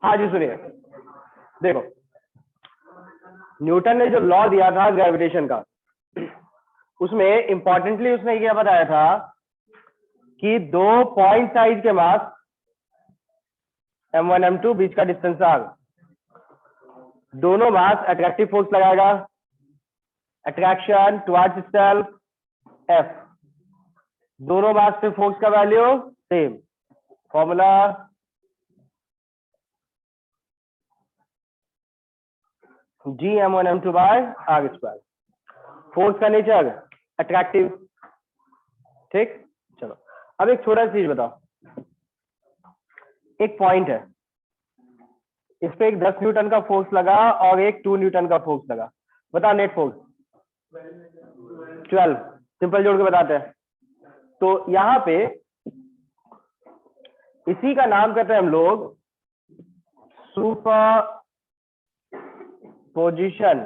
हाँ जी सुनिए, देखो न्यूटन ने जो लॉ दिया था ग्रेविटेशन का, उसमें इंपॉर्टेंटली उसने क्या बताया था कि दो पॉइंट साइज के मास m1 m2 बीच का डिस्टेंस आर, दोनों मास अट्रैक्टिव फोर्स लगाएगा, अट्रैक्शन टुवर्ड्स सेल्फ F, दोनों मास पे फोर्स का value same, formula G m1 m2 by r square, force का नेचर अट्रैक्टिव। ठीक, चलो अब एक छोटा सा चीज बताओ, एक पॉइंट है, इस पे एक 10 न्यूटन का फोर्स लगा और एक 2 न्यूटन का फोर्स लगा, बताओ नेट फोर्स 12, सिंपल जोड़ के बताते हैं। तो यहां पे इसी का नाम कहते हैं हम लोग सुपर पोजिशन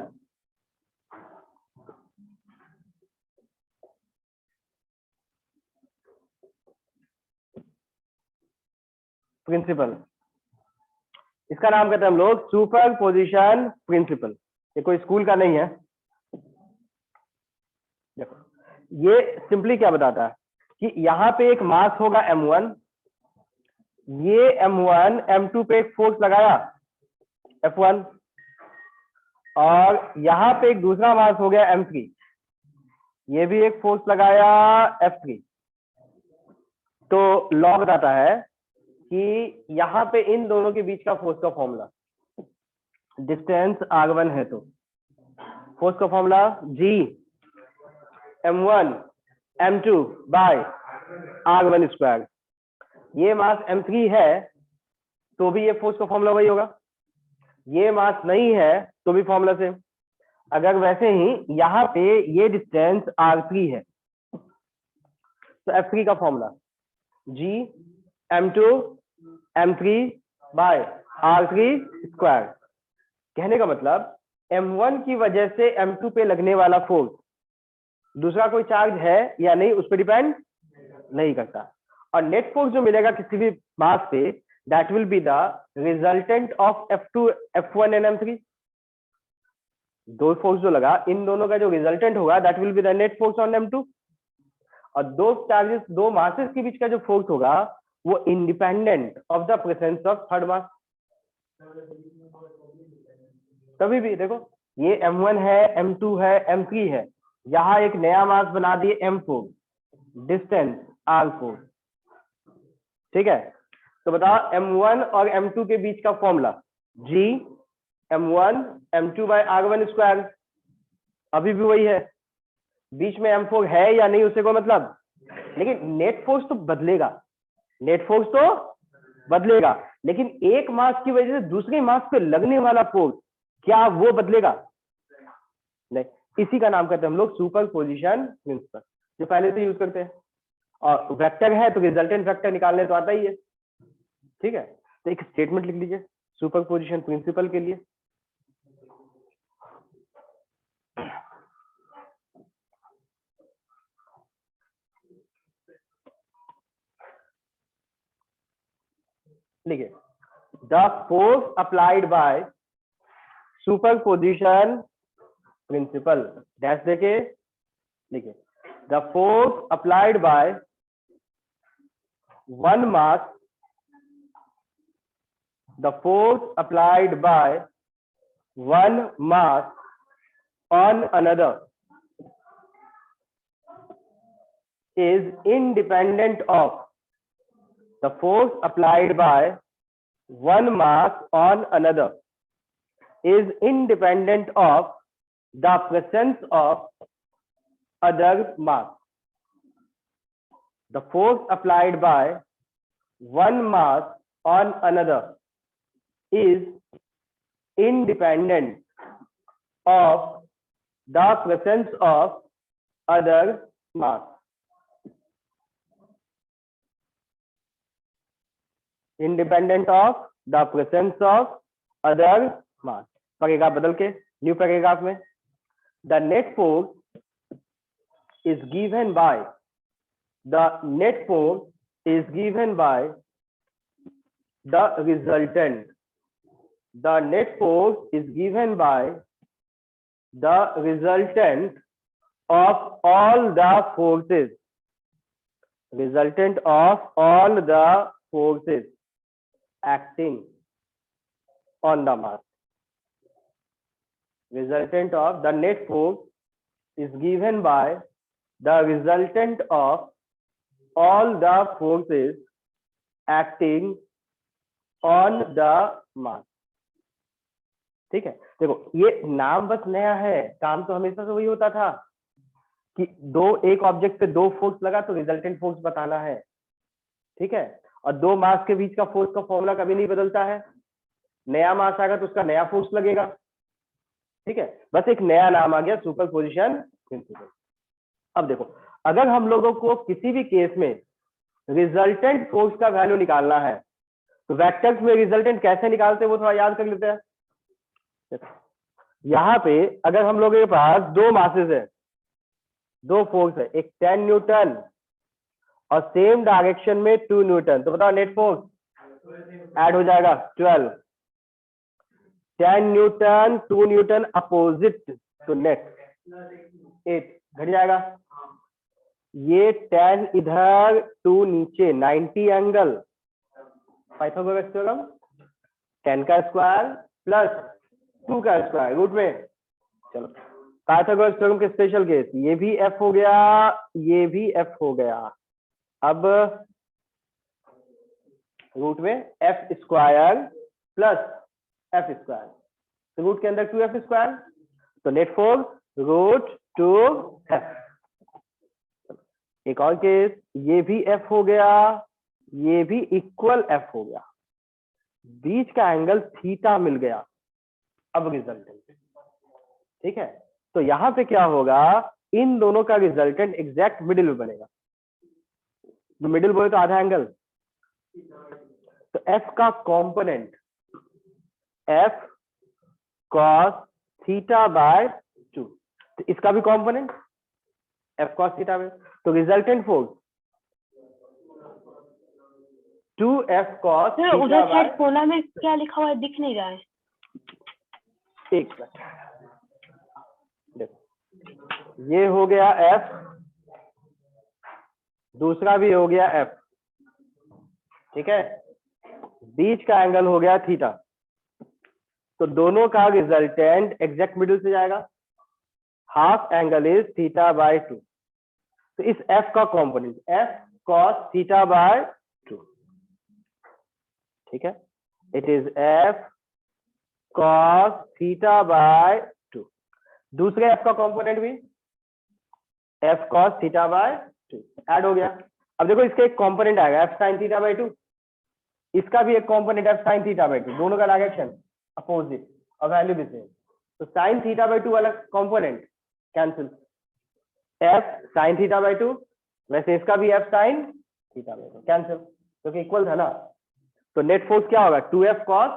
प्रिंसिपल, इसका नाम कहते हैं हम लोग सुपर पोजिशन प्रिंसिपल। ये कोई स्कूल का नहीं है। देखो ये सिंपली क्या बताता है कि यहाँ पे एक मास होगा m1, ये m1 m2 पे एक फोर्स लगाया F1, और यहाँ पे एक दूसरा मास हो गया m3, ये भी एक फोर्स लगाया F3। तो लॉ बताता है कि यहाँ पे इन दोनों के बीच का फोर्स का फॉर्मूला, डिस्टेंस r1 है तो फोर्स का formula G m1 m2 bye r1 square. ये मास m3 है तो भी ये फोर्स का फॉर्मूला वही होगा, ये मास नहीं है तो भी फॉर्मूला सेम। अगर वैसे ही यहाँ पे ये डिस्टेंस r3 है तो F3 का formula G m2 m3 bye r3 square. कहने का मतलब m1 की वजह से m2 पे लगने वाला फोर्स दूसरा कोई चार्ज है या नहीं उस पर डिपेंड नहीं करता, और नेट फोर्स जो मिलेगा किसी भी मास पे, that will be the resultant of F2 F1 and m3। दो फोर्स जो लगा इन दोनों का जो रिजल्टेंट होगा that will be the net force on m2, और दो चार्जेस दो मासेस के बीच का जो फोर्स होगा वो independent of the presence of third mass. तभी भी देखो ये m1 है m2 है m3 है, यहां एक नया मास बना दिए m4, डिस्टेंस r4। ठीक है, तो बताओ m1 और m2 के बीच का formula G m1 m2 bye r1 square, अभी भी वही है। बीच में m4 है या नहीं उससे कोई मतलब, लेकिन नेट फोर्स तो बदलेगा, नेट फोर्स तो बदलेगा, लेकिन एक मास की वजह से दूसरे मास पे लगने वाला फोर्स क्या वो बदलेगा नहीं। इसी का नाम कहते हैं हम लोग सुपर पोजिशन प्रिंसिपल, जो पहले से यूज करते हैं। और वेक्टर है तो रिजल्टेंट वेक्टर निकालने तो आता ही है। ठीक है, तो एक स्टेटमेंट लिख लीजिए सुपर पोजिशन प्रिंसिपल के लिए। लिखिए the force applied by superposition principle dash देके लिखिए the force applied by one mass, the force applied by one mass on another is independent of the force applied by one mass on another is independent of the presence of other mass. The force applied by one mass on another is independent of the presence of other mass. Independent of the presence of other mass. Paragraph बदल के new paragraph में the net force is given by the net force is given by the resultant the net force is given by the resultant of all the forces, resultant of all the forces acting on the mass. Resultant of the net force is given by the resultant of all the forces acting on the mass. ठीक है, देखो ये नाम बस नया है, काम तो हमेशा से वही होता था कि एक ऑब्जेक्ट पे दो फोर्स लगा तो रिजल्टेंट फोर्स बताना है, ठीक है, और दो मास के बीच का फोर्स का फॉर्मूला कभी नहीं बदलता है, नया मास आएगा तो उसका नया फोर्स लगेगा, ठीक है, बस एक नया नाम आ गया सुपरपोजिशन प्रिंसिपल। अब देखो अगर हम लोगों को किसी भी केस में रिजल्टेंट फोर्स का वैल्यू निकालना है तो वेक्टर्स में रिजल्टेंट कैसे निकालते हैं वो थोड़ा याद कर लेते हैं। यहां पे अगर हम लोगों के पास दो मासेस है, दो फोर्स है, एक 10 न्यूटन और सेम डायरेक्शन में 2 न्यूटन, तो बताओ नेट फोर्स ऐड हो जाएगा 12। 10 न्यूटन 2 न्यूटन अपोजिट तो नेट 8 घट जाएगा। ये 10 इधर 2 नीचे 90 एंगल, पाइथागोरस थ्योरम 10 का स्क्वायर प्लस 2 का स्क्वायर रूट में। चलो पाइथागोरस थ्योरम के स्पेशल केस, ये भी एफ हो गया, ये भी एफ हो गया। अब रूट में f square plus f square, root के अंदर 2f स्क्वायर, तो नेट फोर्स रूट 2f। एक और केस, ये भी f हो गया, ये भी इक्वल f हो गया, बीच का एंगल थीटा मिल गया। अब रिजल्टेंट, ठीक है, तो यहां पे क्या होगा, इन दोनों का रिजल्टेंट एग्जैक्ट मिडिल में बनेगा। तो मिडिल बोले तो आधा एंगल, तो f का कंपोनेंट f cos थीटा बाय 2, तो इसका भी कंपोनेंट f cos थीटा में, तो resultant force 2f cos theta. उधर साइड कोना में क्या लिखा हुआ है दिख नहीं रहा है। एक मिनट, देखो ये हो गया f, दूसरा भी हो गया f, ठीक है, बीच का एंगल हो गया थीटा, तो दोनों का रिजल्टेंट एग्जैक्ट मिडिल से जाएगा। हाफ एंगल इज थीटा बाय 2, तो इस f का कंपोनेंट f cos थीटा बाय 2, ठीक है, इट इज f cos थीटा बाय 2। दूसरे f का कंपोनेंट भी f cos थीटा बाय 2 ऐड हो गया। अब देखो इसका एक कंपोनेंट आएगा f sin थीटा बाय 2, इसका भी एक कंपोनेंट f sin थीटा बाय 2, दोनों का डायरेक्शन अपोजिट और वैल्यू भी सेम, तो sin थीटा बाय 2 वाला component cancel, f sin theta बाय 2, वैसे इसका भी f sin थीटा बाय 2 कैंसिल, क्योंकि इक्वल था ना, तो नेट फोर्स क्या होगा 2f cos।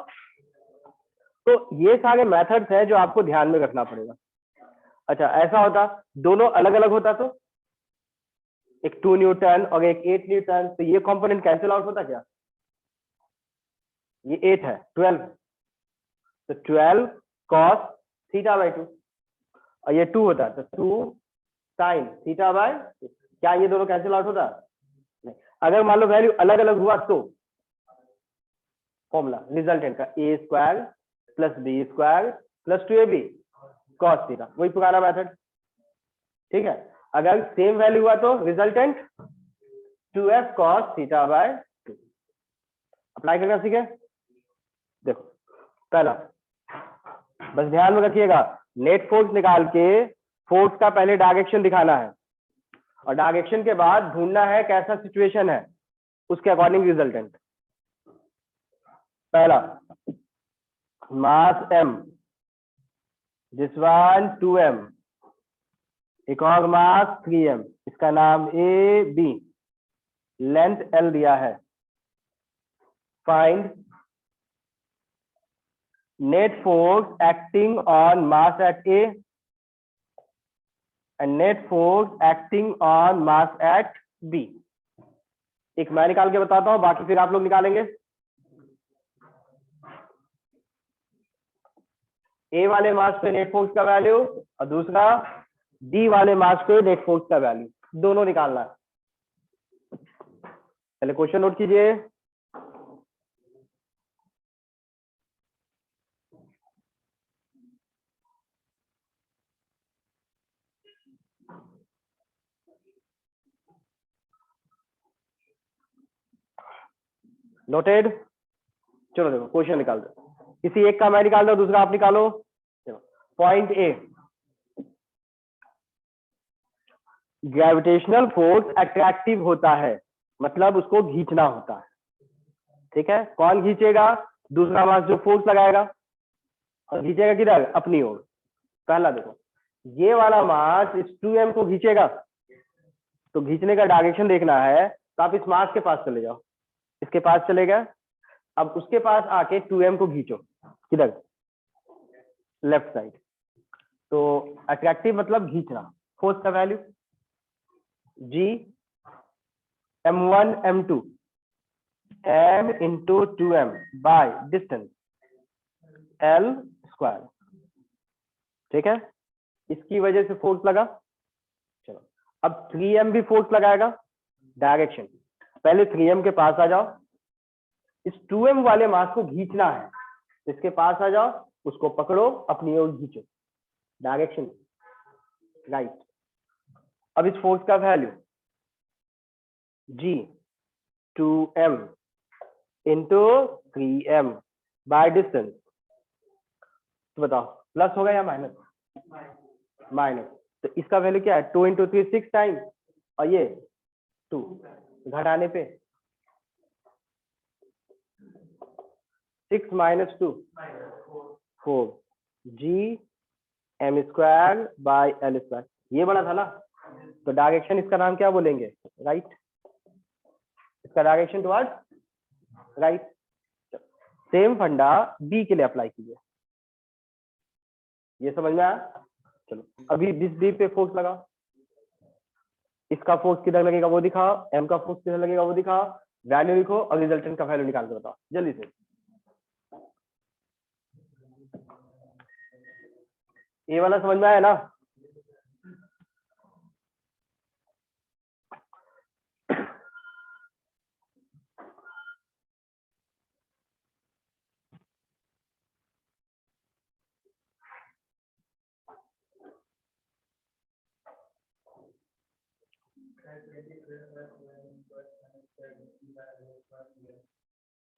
तो ये सारे मेथड्स हैं जो आपको ध्यान में रखना पड़ेगा। अच्छा ऐसा होता दोनों अलग अलग होता तो एक 2 न्यूटन और एक 8 न्यूटन, तो ये कंपोनेंट कैंसिल आउट होता क्या, ये 8 है 12, तो 12 cos थीटा बाय 2, और ये 2 होता तो 2 sin थीटा बाय 2, क्या ये दोनों कैंसिल आउट होता नहीं। अगर मान लो वैल्यू अलग अलग हुआ तो फॉर्मूला रिजल्टेंट का a square plus b square plus 2ab cos theta, वही पुराना मेथड, ठीक है। अगर सेम वैल्यू हुआ तो रिजल्टेंट 2f cos थीटा बाय 2। अप्लाई करना सीखे। देखो पहला बस ध्यान में रखिएगा, नेट फोर्स निकाल के फोर्स का पहले डायरेक्शन दिखाना है और डायरेक्शन के बाद ढूंढना है कैसा सिचुएशन है, उसके अकॉर्डिंग रिजल्टेंट। पहला मास m, दिस वन 2m, एक और मास 3m, इसका नाम a b, लेंथ l दिया है। Find net force acting on mass eight a and net force acting on mass eight b। एक मैं निकाल के बताता हूं, बाकी फिर आप लोग निकालेंगे। ए वाले मास पे नेट फोर्स का वैल्यू और दूसरा डी वाले मास पे नेट फोर्स का वैल्यू, दोनों निकालना है। पहले क्वेश्चन नोट कीजिए। नोटेड। चलो देखो क्वेश्चन निकाल दो, किसी एक का मैं निकाल दो, दूसरा आप निकालो। Point A, gravitational force attractive होता है, मतलब उसको खींचना होता है। ठीक है, कौन खींचेगा? दूसरा मास जो फोर्स लगाएगा, और खींचेगा किधर? अपनी ओर। पहला देखो, ये वाला मास इस 2m को खींचेगा, तो खींचने का डायरेक्शन देखना है, तो आप इस मास के पास चले जाओ, इसके पास चले गए, अब उसके पास आके 2m को खींचो, किधर? Left side. तो अट्रैक्टिव मतलब खींचना। फोर्स का value G m1 m2 m into 2m by distance L square. ठीक है, इसकी वजह से फोर्स लगा। चलो अब 3m भी फोर्स लगाएगा। डायरेक्शन, पहले 3m के पास आ जाओ, इस 2m वाले मास को खींचना है, इसके पास आ जाओ, उसको पकड़ो, अपनी ओर खींचो, डायरेक्शन राइट। अब इस फोर्स का value G 2m into 3m by distance, तो बताओ प्लस होगा या माइनस? माइनस। तो इसका वैल्यू क्या है? 2 इंटू 3 6 टाइम, और ये 2 घटाने पे 6 minus 2 4 G m square by L square. ये बड़ा था ना, तो डायरेक्शन इसका नाम क्या बोलेंगे? राइट। इसका डायरेक्शन टुवर्ड्स राइट। सेम फंडा बी के लिए अप्लाई कीजिए। ये समझ में आया? चलो अभी इस बी पे फोर्स लगाओ, इसका फोर्स किधर लगेगा वो दिखाओ, एम का फोर्स किधर लगेगा वो दिखाओ, वैल्यू लिखो और रिजल्टेंट का वैल्यू निकाल के बताओ जल्दी से। ये वाला समझ में आया ना?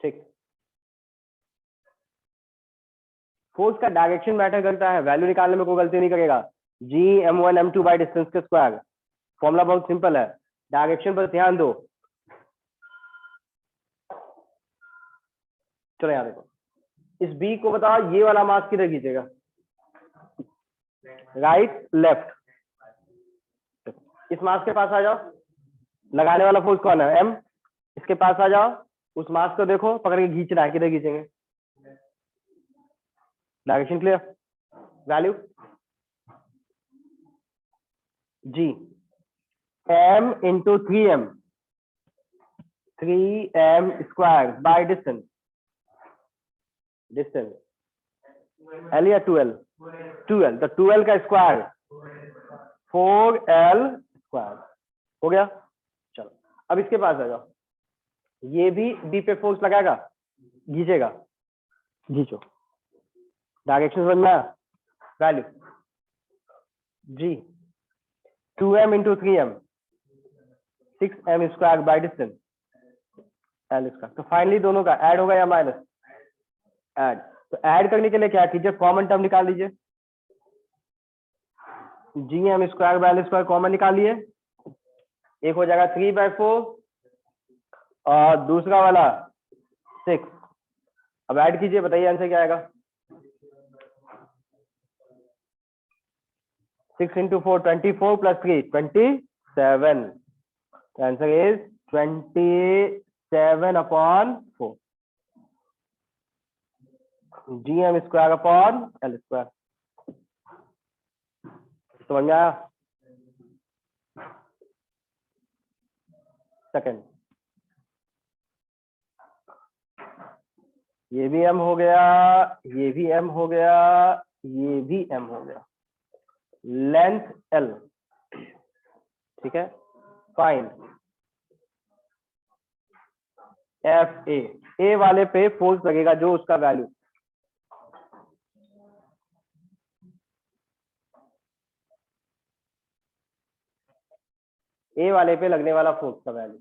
ठीक, फोर्स का डायरेक्शन मैटर करता है, वैल्यू निकालने में कोई गलती नहीं करेगा। जी m1 m2 बाय डिस्टेंस के स्क्वायर, फॉर्मूला बहुत सिंपल है, डायरेक्शन पर ध्यान दो। चलो यहाँ देखो, इस बी को बताओ ये वाला मास किधर खींचेगा? Right left. इस मास के पास आ जाओ, लगाने वाला फोर्स कौन है? m। इसके पास आ जाओ, उस मास को देखो, पकड़ के खींचना है, किधर खींचेंगे? Direction clear? Value G m into 3m, 3m square by distance, distance L या 2L? 2L, तो 2L का स्क्वायर 4L स्क्वायर हो गया। चलो अब इसके पास आ जाओ, ये भी बी पे फोर्स लगाएगा, खींचेगा, खींचो, डायरेक्शन समझ में आया? Value G 2m into 3m 6m square by distance L square. तो फाइनली दोनों का ऐड होगा या माइनस? ऐड। तो ऐड करने के लिए क्या कीजिए, कॉमन टर्म निकाल लीजिए, GM square by L square common निकालिए, एक हो जाएगा 3/4 और दूसरा वाला 6। अब ऐड कीजिए, बताइए आंसर क्या आएगा? 6 into 4 24 plus 3 27। Answer is 27/4 GM square upon L square. समझ में आया? सेकंड, ये भी M हो गया, ये भी M हो गया, ये भी m हो गया, लेंथ l, ठीक है। फाइंड एफ ए वाले पे फोर्स लगेगा जो उसका वैल्यू, ए वाले पे लगने वाला फोर्स का वैल्यू,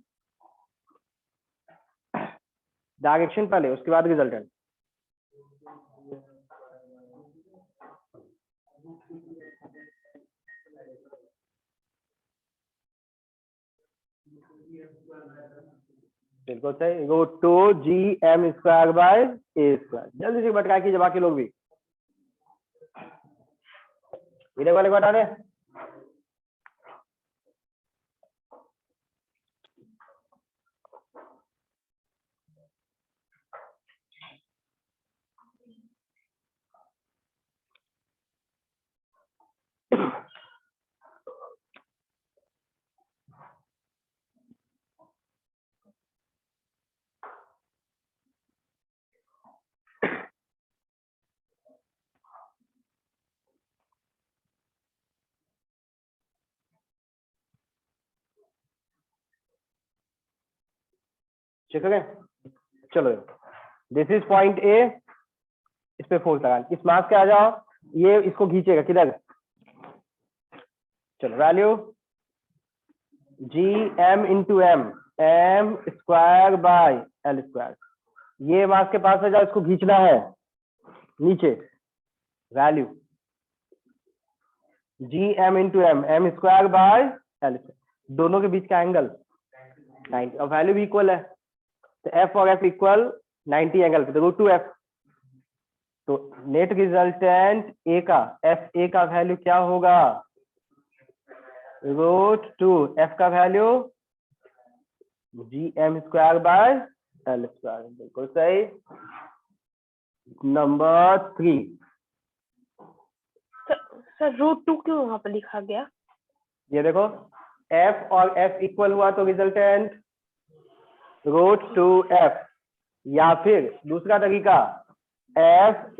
डायरेक्शन पहले उसके बाद रिजल्टेंट। बिल्कुल सही, √2 GM² A²। जल्दी से बटका कीजिए बाकी लोग भी, इधर वाले को हटा दें। चेक करें, चलो दिस इज पॉइंट ए, इस पे फोर्स लगा, इस मास के आ जाओ, ये इसको खींचेगा किधर, चलो वैल्यू GM × m²/L², ये मास के पास आ जाओ, इसको खींचना है नीचे, वैल्यू GM × m²/L², दोनों के बीच का एंगल 90, और वैल्यू भी इक्वल है, तो F और F इक्वल 90 एंगल पे, तो √2F, तो नेट रिजल्टेंट ए का, FA का वैल्यू क्या होगा, √2F का वैल्यू GM²/L², बिल्कुल सही। नंबर 3, सर √2 क्यों वहां पर लिखा गया? ये देखो F और F इक्वल हुआ तो रिजल्टेंट √2F, या फिर दूसरा तरीका F² +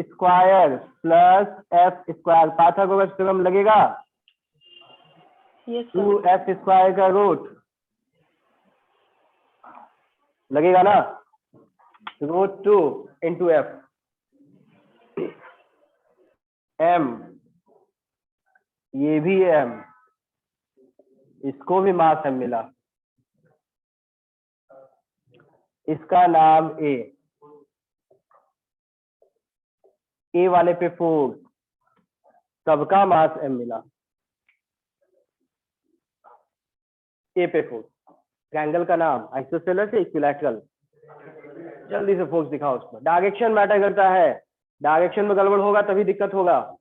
F², पाइथागोरस थ्योरम लगेगा, यस 2F² का रूट लगेगा ना, √2 × F, M, ये भी M, इसको भी मास M मिला, इसका नाम ए वाले पे फोर्स, सबका मास M मिला, ए पे फोर्स, ट्रायंगल का नाम आइसोसेलेस से इक्विलैटरल, जल्दी से फोर्स दिखाओ उसमें, डायरेक्शन मैटर करता है, डायरेक्शन में गड़बड़ होगा तभी दिक्कत होगा।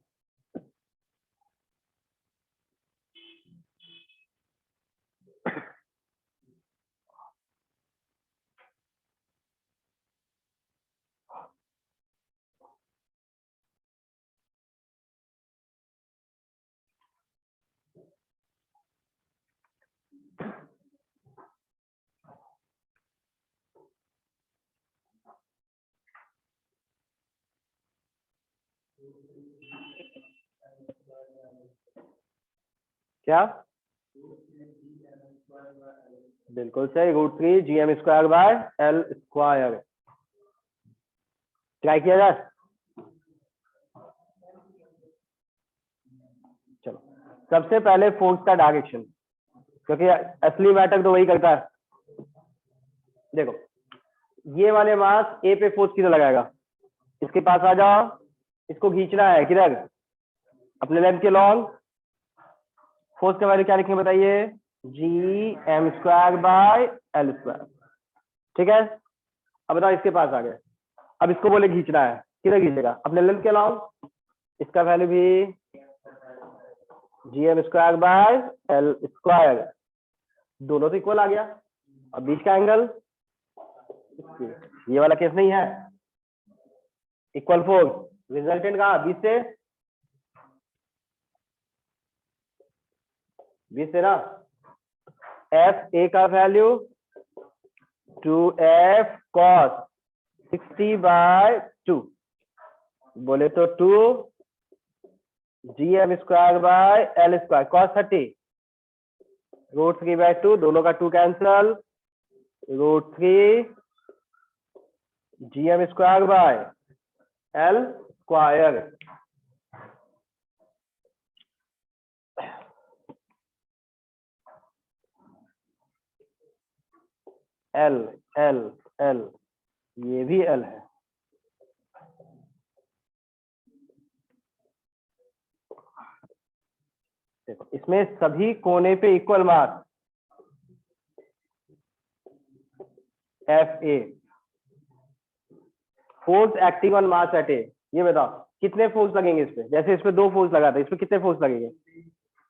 क्या, बिल्कुल सही, √3 GM²/L², ट्राई किया जाए, चलो सबसे पहले फोर्स का डायरेक्शन, क्योंकि असली मैटर तो वही करता है। देखो ये वाले मास ए पे फोर्स किधर लगाएगा, इसके पास आ जाओ, इसको खींचना है किधर, अपने लेंथ के लॉन्ग, फोर्स का वैल्यू क्या लिखेंगे बताइए, GM²/L², ठीक है। अब बताओ इसके पास आ गए, अब इसको बोले खींचना है, किधर खींचेगा, अपने लेंथ के लॉन्ग, इसका वैल्यू भी GM²/L², दोनों तो इक्वल आ गया, अब बीच का एंगल, ये वाला केस नहीं है, इक्वल फोर्स, रिजल्टेंट कहा, बीच से ना, FA का वैल्यू 2F cos 60/2, बोले तो 2 GM² बाय L², cos 30 √3/2, दोनों का 2 cancel, √3 GM² by L²। L L L, ये भी L है। देखो इसमें सभी कोने पे equal mass FA, force acting on mass at A. ये बताओ कितने फोर्स लगेंगे इस पे? जैसे इस पे 2 फोर्स लगा था, इस पे कितने फोर्स लगेंगे?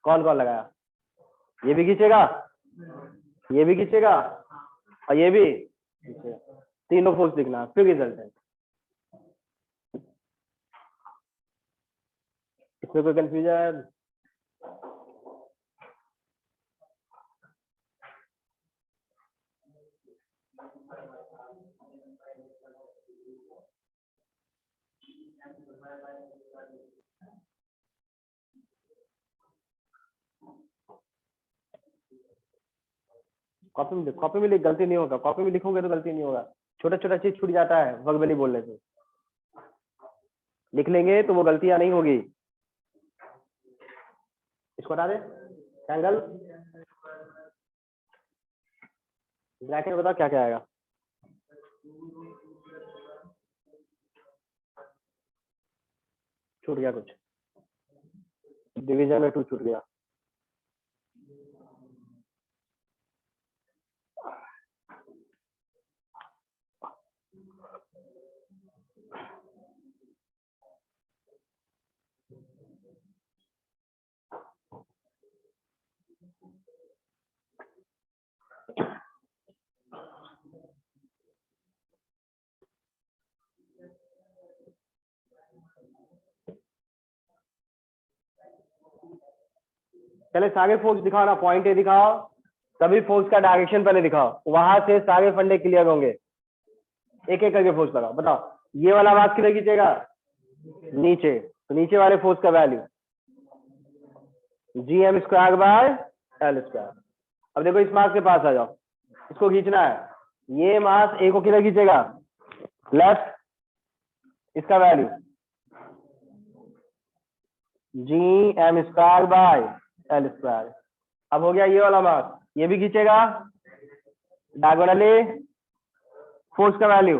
कौन कौन लगाया? ये भी खींचेगा, ये भी खींचेगा और ये भी खींचेगा। तीनों फोर्स लिखना फिर रिजल्टेंट। इसमें कोई कंफ्यूजन? कॉपी में लिख, गलती नहीं होगा। कॉपी में लिखोगे तो गलती नहीं होगा। छोटा छोटा चीज छूट जाता है वर्बली बोलने से। लिख लेंगे तो वो गलतियां नहीं होगी। इसको हटा दे, एंगल ब्रैकेट बताओ क्या क्या आएगा? छूट गया कुछ, डिवीजन में 2 छूट गया। पहले सारे फोर्स दिखाओ ना, पॉइंट ए दिखाओ, सभी फोर्स का डायरेक्शन पहले दिखाओ, वहां से सारे फंडे क्लियर होंगे। एक एक करके फोर्स लगाओ। बताओ ये वाला मास किधर खींचेगा? नीचे, तो नीचे वाले फोर्स का वैल्यू GM² बाय L²। अब देखो इस मास के पास आ जाओ, इसको खींचना है। ये मास ए को किधर खींचेगा? लेफ्ट, इसका वैल्यू GM² बाय L²। अब हो गया ये वाला मास, ये भी खींचेगा डायगोनली, फोर्स का value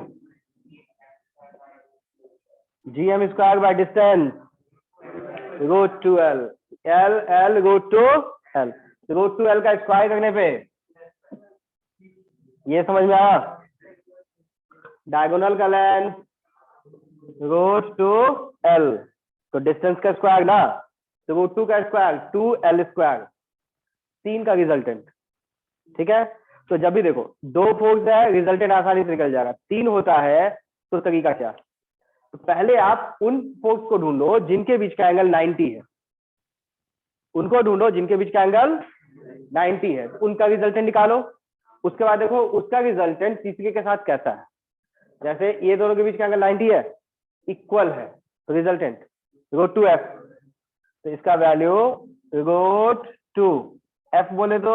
GM² by distance √2L, L √2L। √2L का स्क्वायर करने पे ये समझ में आया? डायगोनल का लेंथ √2L, तो डिस्टेंस का स्क्वायर ना, तो √2 का स्क्वायर 2L², 3 का रिजल्टेंट। ठीक है, तो जब भी देखो 2 फोर्स है, रिजल्टेंट आसानी से निकल जाएगा। 3 होता है तो तरीका क्या? तो पहले आप उन फोर्स को ढूंढो जिनके बीच का एंगल 90 है, उनको ढूंढो जिनके बीच का एंगल 90 है, उनका रिजल्टेंट निकालो। उसके बाद देखो उसका रिजल्टेंट तीसरे के साथ कैसा है। जैसे ये दोनों के बीच का एंगल 90 है, इक्वल है, तो रिजल्टेंट √2F, तो इसका वैल्यू √2F बोले तो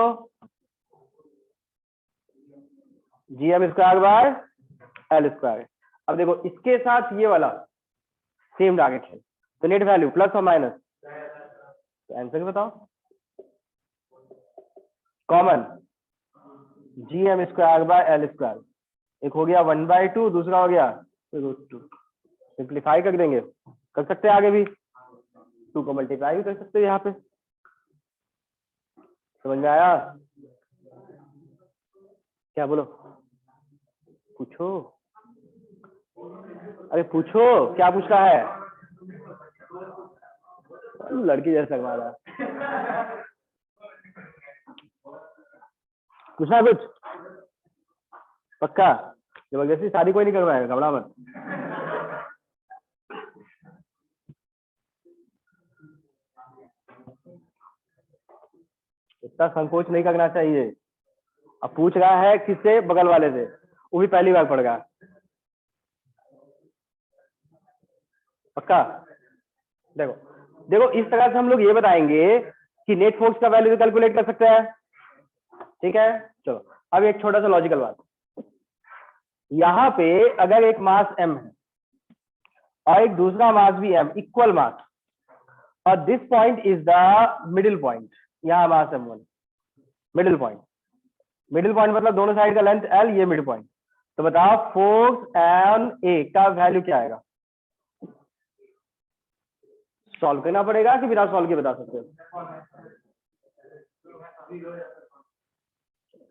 GM² बाय L²। अब देखो इसके साथ ये वाला सेम डायरेक्शन, तो नेट वैल्यू प्लस और माइनस, तो आंसर बताओ। कॉमन GM² बाय L², एक हो गया 1/2, दूसरा हो गया √2। सिंप्लीफाई कर देंगे, कर सकते हैं आगे भी, 2 को मल्टीप्लाई भी कर सकते हैं यहाँ पे। समझ में आया? क्या बोलो, पूछो, अरे पूछो, क्या पूछना है? लड़की जैसा हमारा पूछना कुछ? पक्का? जबरदस्ती शादी कोई नहीं करवाएगा, घबरा मत। इतना संकोच नहीं करना चाहिए। अब पूछ रहा है किससे? बगल वाले से, वो भी पहली बार पढ़ रहा। पक्का? देखो देखो इस तरह से हम लोग ये बताएंगे कि नेट फोर्स का वैल्यू कैलकुलेट कर सकते हैं। ठीक है, चलो अब एक छोटा सा लॉजिकल बात, यहाँ पे अगर एक मास m है और एक दूसरा मास भी m, इक्वल मास, और this point is the middle point, यहाँ मास m1 middle point, middle point मतलब दोनों साइड का लेंथ l, ये मिडिल पॉइंट, तो बताओ फोर्स ऑन ए का वैल्यू क्या आएगा? सॉल्व करना पड़ेगा कि बिना सॉल्व के बता सकते हो?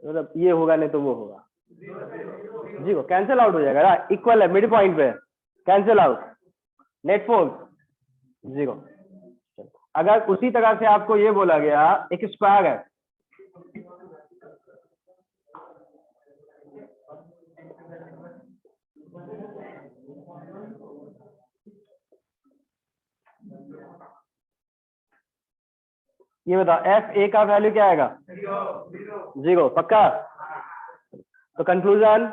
मतलब ये होगा नहीं तो वो होगा, जी वो कैंसिल आउट हो जाएगा ना, इक्वल है मिड पॉइंट पे, कैंसिल आउट, नेट फोर्स 0। अगर उसी तरह से आपको ये बोला गया एक स्क्वायर है, ये बताओ एफ ए का वैल्यू क्या आएगा? 0 पक्का? तो कंक्लूजन,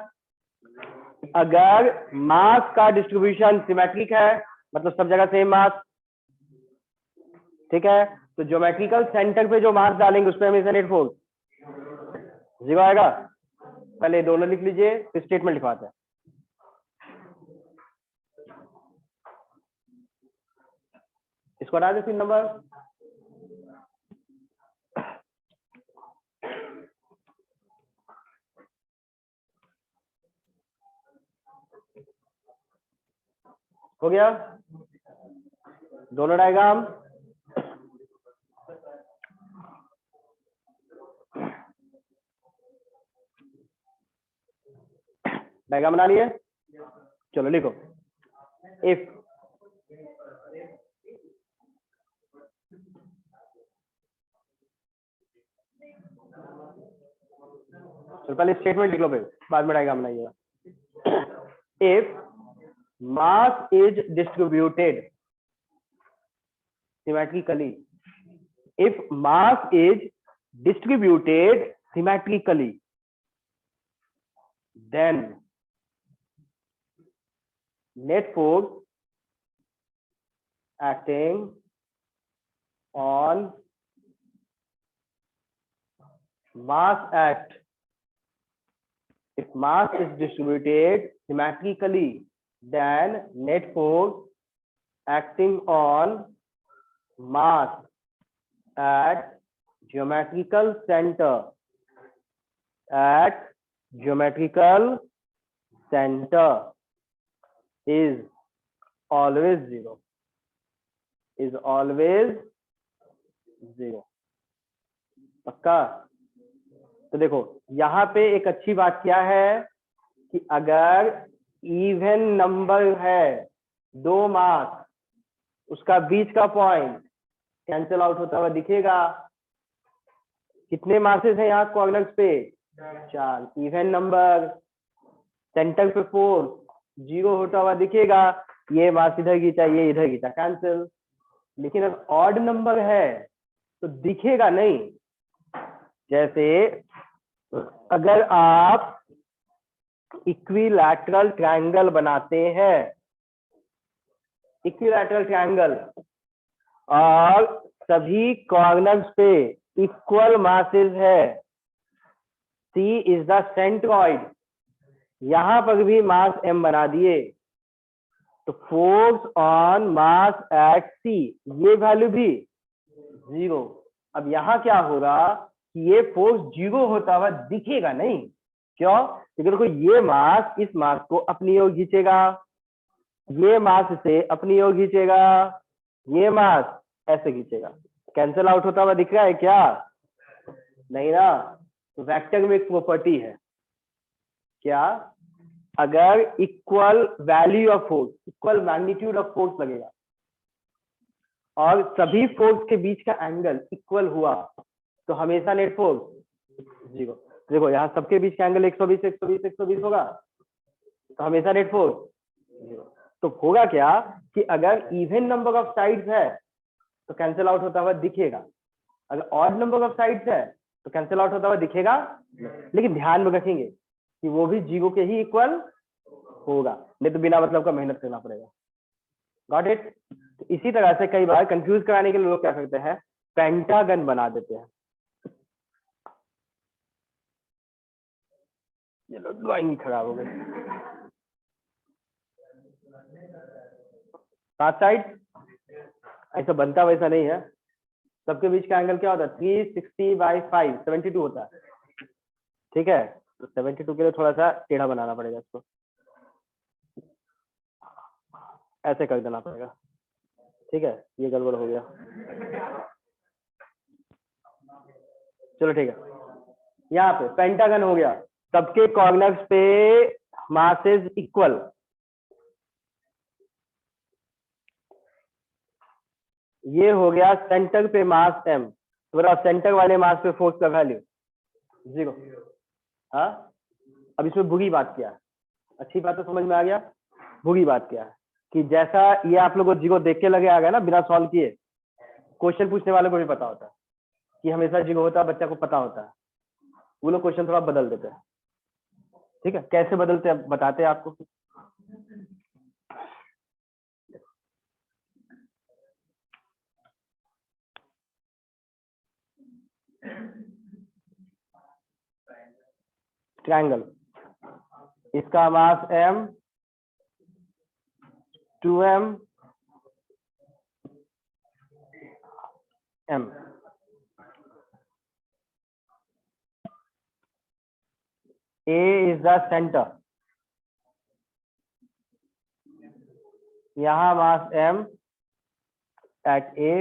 अगर मास का डिस्ट्रीब्यूशन सिमेट्रिक है, मतलब सब जगह सेम मास, ठीक है, तो ज्योमेट्रिकल सेंटर पे जो मास डालेंगे उस पर हमेशा नेट फोर्स 0 आएगा। पहले दोनों लिख लीजिए फिर स्टेटमेंट लिखवाते हैं। इसको हटा दे 3 नंबर। हो गया दोनों डायग्राम। डायग्राम बना लिए, चलो लिखो, इफ तो पहले स्टेटमेंट लिख लो फिर बाद में डायग्राम बनाइएगा। If mass is distributed symmetrically, if mass is distributed symmetrically, then net force acting on mass at, if mass is distributed symmetrically, then net force acting on mass at geometrical center, at geometrical center is always 0, is always 0। पक्का? तो देखो यहाँ पे एक अच्छी बात क्या है कि अगर इवन नंबर है दो मास, उसका बीच का पॉइंट कैंसिल आउट होता हुआ दिखेगा। कितने मासेस हैं यहाँ कोऑर्डिनेट्स पे? 4। इवन नंबर, सेंटर पे 4, 0 होता हुआ दिखेगा। ये मास इधर खींचा, ये इधर खींचा, कैंसिल। लेकिन अगर ऑड नंबर है तो दिखेगा नहीं। जैसे अगर आप इक्विलैटरल ट्रायंगल बनाते हैं, इक्विलैटरल ट्रायंगल, और सभी कॉर्नर्स पे इक्वल मासेस है, C इज द सेंट्रॉइड, यहां पर भी मास m बना दिए, तो force on mass eight C ये वैल्यू भी 0। अब यहां क्या होगा कि ये फोर्स 0 होता हुआ दिखेगा नहीं। क्यों? क्योंकि देखो ये मास इस मास को अपनी ओर खींचेगा, ये मास से अपनी ओर खींचेगा, ये मास ऐसे खींचेगा। कैंसिल आउट होता हुआ दिख रहा है क्या? नहीं ना। तो वेक्टर में एक प्रॉपर्टी है क्या, अगर equal value of force, equal magnitude of force लगेगा और सभी फोर्स के बीच का एंगल इक्वल हुआ तो हमेशा नेट फोर्स 0। देखो यहाँ सबके बीच का एंगल 120 120 120 होगा, तो हमेशा नेट फोर्स 0। तो होगा क्या कि अगर इवन नंबर ऑफ साइड्स है तो कैंसिल आउट होता हुआ दिखेगा, अगर ऑड नंबर ऑफ साइड्स है तो कैंसिल आउट होता हुआ दिखेगा। लेकिन ध्यान में रखेंगे कि वो भी 0 के ही इक्वल होगा, नहीं तो बिना मतलब का मेहनत करना पड़ेगा। Got it? तो इसी तरह से कई बार कंफ्यूज कराने के लिए लोग क्या करते हैं, पेंटागन बना देते हैं। ये लो ड्राइंग खराब हो गई। सात साइड ऐसा बनता वैसा नहीं है, सबके बीच का एंगल क्या होता है, 360/5 72 होता है। ठीक है, तो 72 के लिए थोड़ा सा टेढ़ा बनाना पड़ेगा इसको, ऐसे कर देना पड़ेगा। ठीक है, ये गड़बड़ हो गया। चलो ठीक है, यहाँ पे पेंटागन हो गया, सबके कॉर्नर्स पे मासेस इक्वल। ये हो गया सेंटर पे मास m, तो बताओ सेंटर वाले मास पे फोर्स का वैल्यू 0। हाँ, अब इसमें बुरी बात क्या है, अच्छी बात तो समझ में आ गया, बुरी बात क्या है कि जैसा ये आप लोगों को 0 देख के लगे आ गया ना, बिना सॉल्व किए, क्वेश्चन पूछने वाले को भी पता होता है कि हमेशा 0 होता है, बच्चा को पता होता है, वो लोग क्वेश्चन थोड़ा बदल देते हैं। ठीक है, कैसे बदलते हैं बताते हैं आपको। ट्रायंगल, इसका मास m, 2m m, A is the center, यहां मास m at A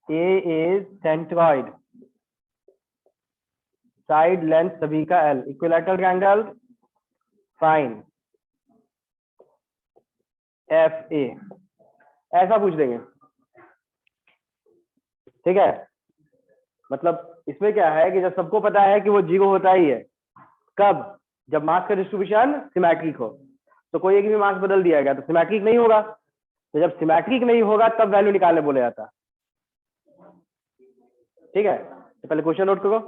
is centroid, side length सभी का L, equilateral triangle, fine FA, ऐसा पूछ देंगे। ठीक है, मतलब इसमें क्या है कि जब सबको पता है कि वो 0 होता ही है, कब, जब मास का डिस्ट्रीब्यूशन सिमेट्रिक हो, तो कोई एक भी मास बदल दिया गया तो सिमेट्रिक नहीं होगा, तो जब सिमेट्रिक नहीं होगा तब वैल्यू निकालने बोले जाता। ठीक है, तो पहले क्वेश्चन नोट करो,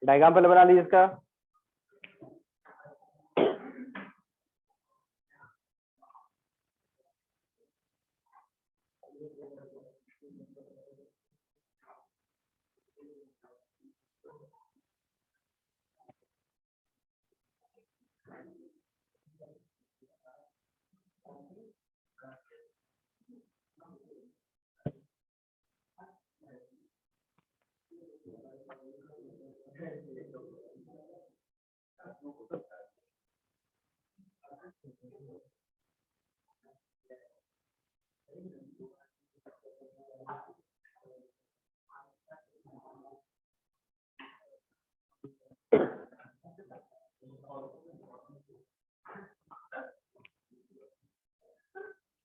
डायग्राम पहले बना लीजिए इसका।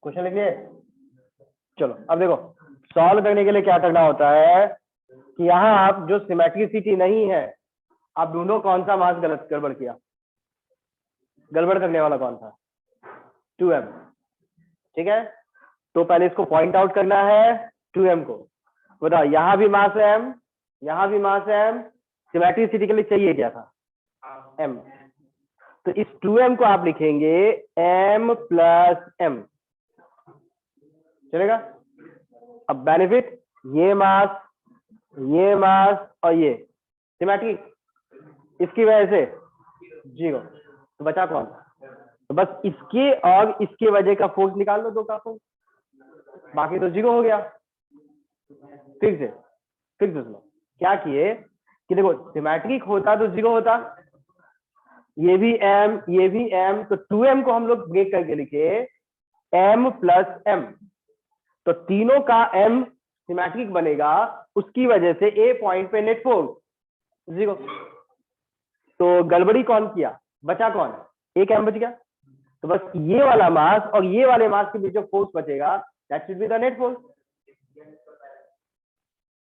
क्वेश्चन लिख लिए, चलो अब देखो सॉल्व करने के लिए क्या करना होता है कि यहाँ आप जो सिमेट्रिसिटी नहीं है, आप ढूंढो कौन सा मास गलत गड़बड़ किया, गड़बड़ करने वाला कौन था, 2m। ठीक है, तो पहले इसको पॉइंट आउट करना है 2m को, बताओ यहाँ भी मास है m, यहाँ भी मास है m, सिमेट्रिसिटी के लिए चाहिए क्या था, m, तो इस 2m को आप लिखेंगे m प्लस m, चलेगा। अब बेनिफिट, ये मास और ये सिमेट्रिक, इसकी वजह से 0, तो बचा कौन, तो बस इसके और इसके वजह का फोर्स निकाल लो, दो का फोर्स, बाकी तो 0 हो गया। फिर से सुनो क्या किए कि देखो सिमेट्रिक होता तो 0 होता, ये भी m, तो 2m को हम लोग ब्रेक करके लिखे m प्लस m, तो तीनों का m सिमेट्रिक बनेगा, उसकी वजह से A पॉइंट पे नेट फोर्स 0, तो गड़बड़ी कौन किया, बचा कौन, एक m बच गया, तो बस ये वाला मास और ये वाले मास के बीच जो फोर्स बचेगा that should be the net force.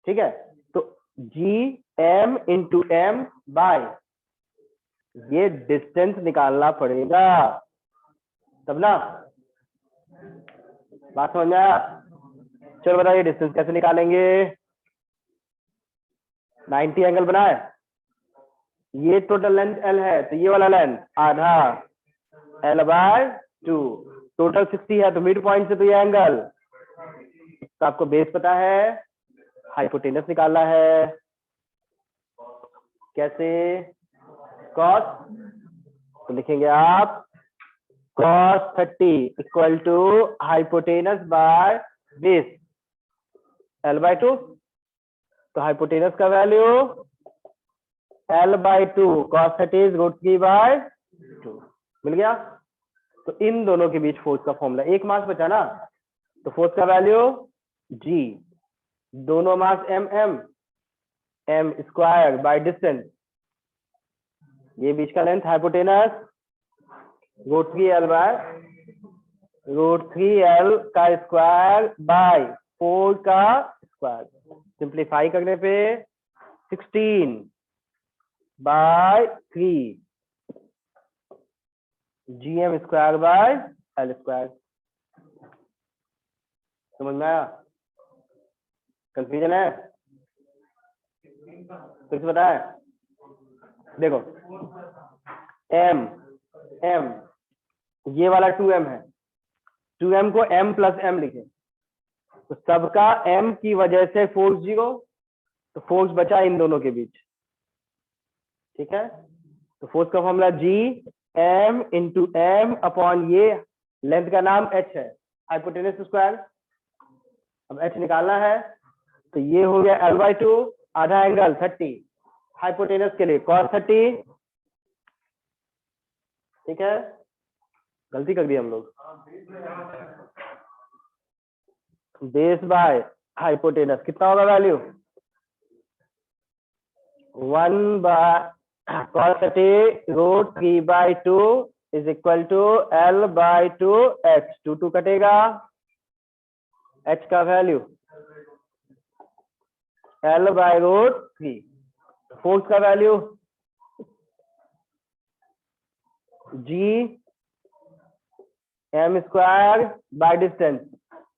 ठीक है, तो Gm इंटू m बाय ये डिस्टेंस निकालना पड़ेगा तब ना, बात समझ में आया। चलो बताइए डिस्टेंस कैसे निकालेंगे, 90 एंगल बनाए, ये टोटल लेंथ L है, तो ये वाला लेंथ आधा, L/2, टोटल 60 है तो मिड पॉइंट से तो ये एंगल, तो आपको बेस पता है, हाइपोटेनस निकालना है। कैसे? कॉस, तो लिखेंगे आप cos 30 equal to hypotenuse by base L/2, तो हाइपोटेनस का वैल्यू L/2 cos 30 √3/2 मिल गया। तो इन दोनों के बीच फोर्स का फॉर्मूला, एक मास बचा ना, तो फोर्स का वैल्यू G, दोनों मास m स्क्वायर बाय डिस्टेंस, ये बीच का लेंथ हाइपोटेनस √3L का स्क्वायर बाय 4 का स्क्वायर, सिंप्लीफाई करने पे 16/3 GM square by L square. समझ में आया? कंफ्यूजन है? कुछ बताए? देखो m ये वाला 2m है, 2m को m + m लिखे, तो सबका m की वजह से फोर्स 0, तो फोर्स बचा इन दोनों के बीच। ठीक है, तो फोर्स का formula G m × m upon ये लेंथ का नाम h है, हाइपोटेनस स्क्वायर। अब h निकालना है, तो ये हो गया L/2, आधा एंगल 30, हाइपोटेनस के लिए cos 30। ठीक है, गलती कर दी हम लोग, बेस बाय हाइपोटेनस कितना होगा value? 1/cos 30 √3/2 is equal to L/2h, 2 कटेगा, h का वैल्यू L/√3, फोर्स का value G m square by distance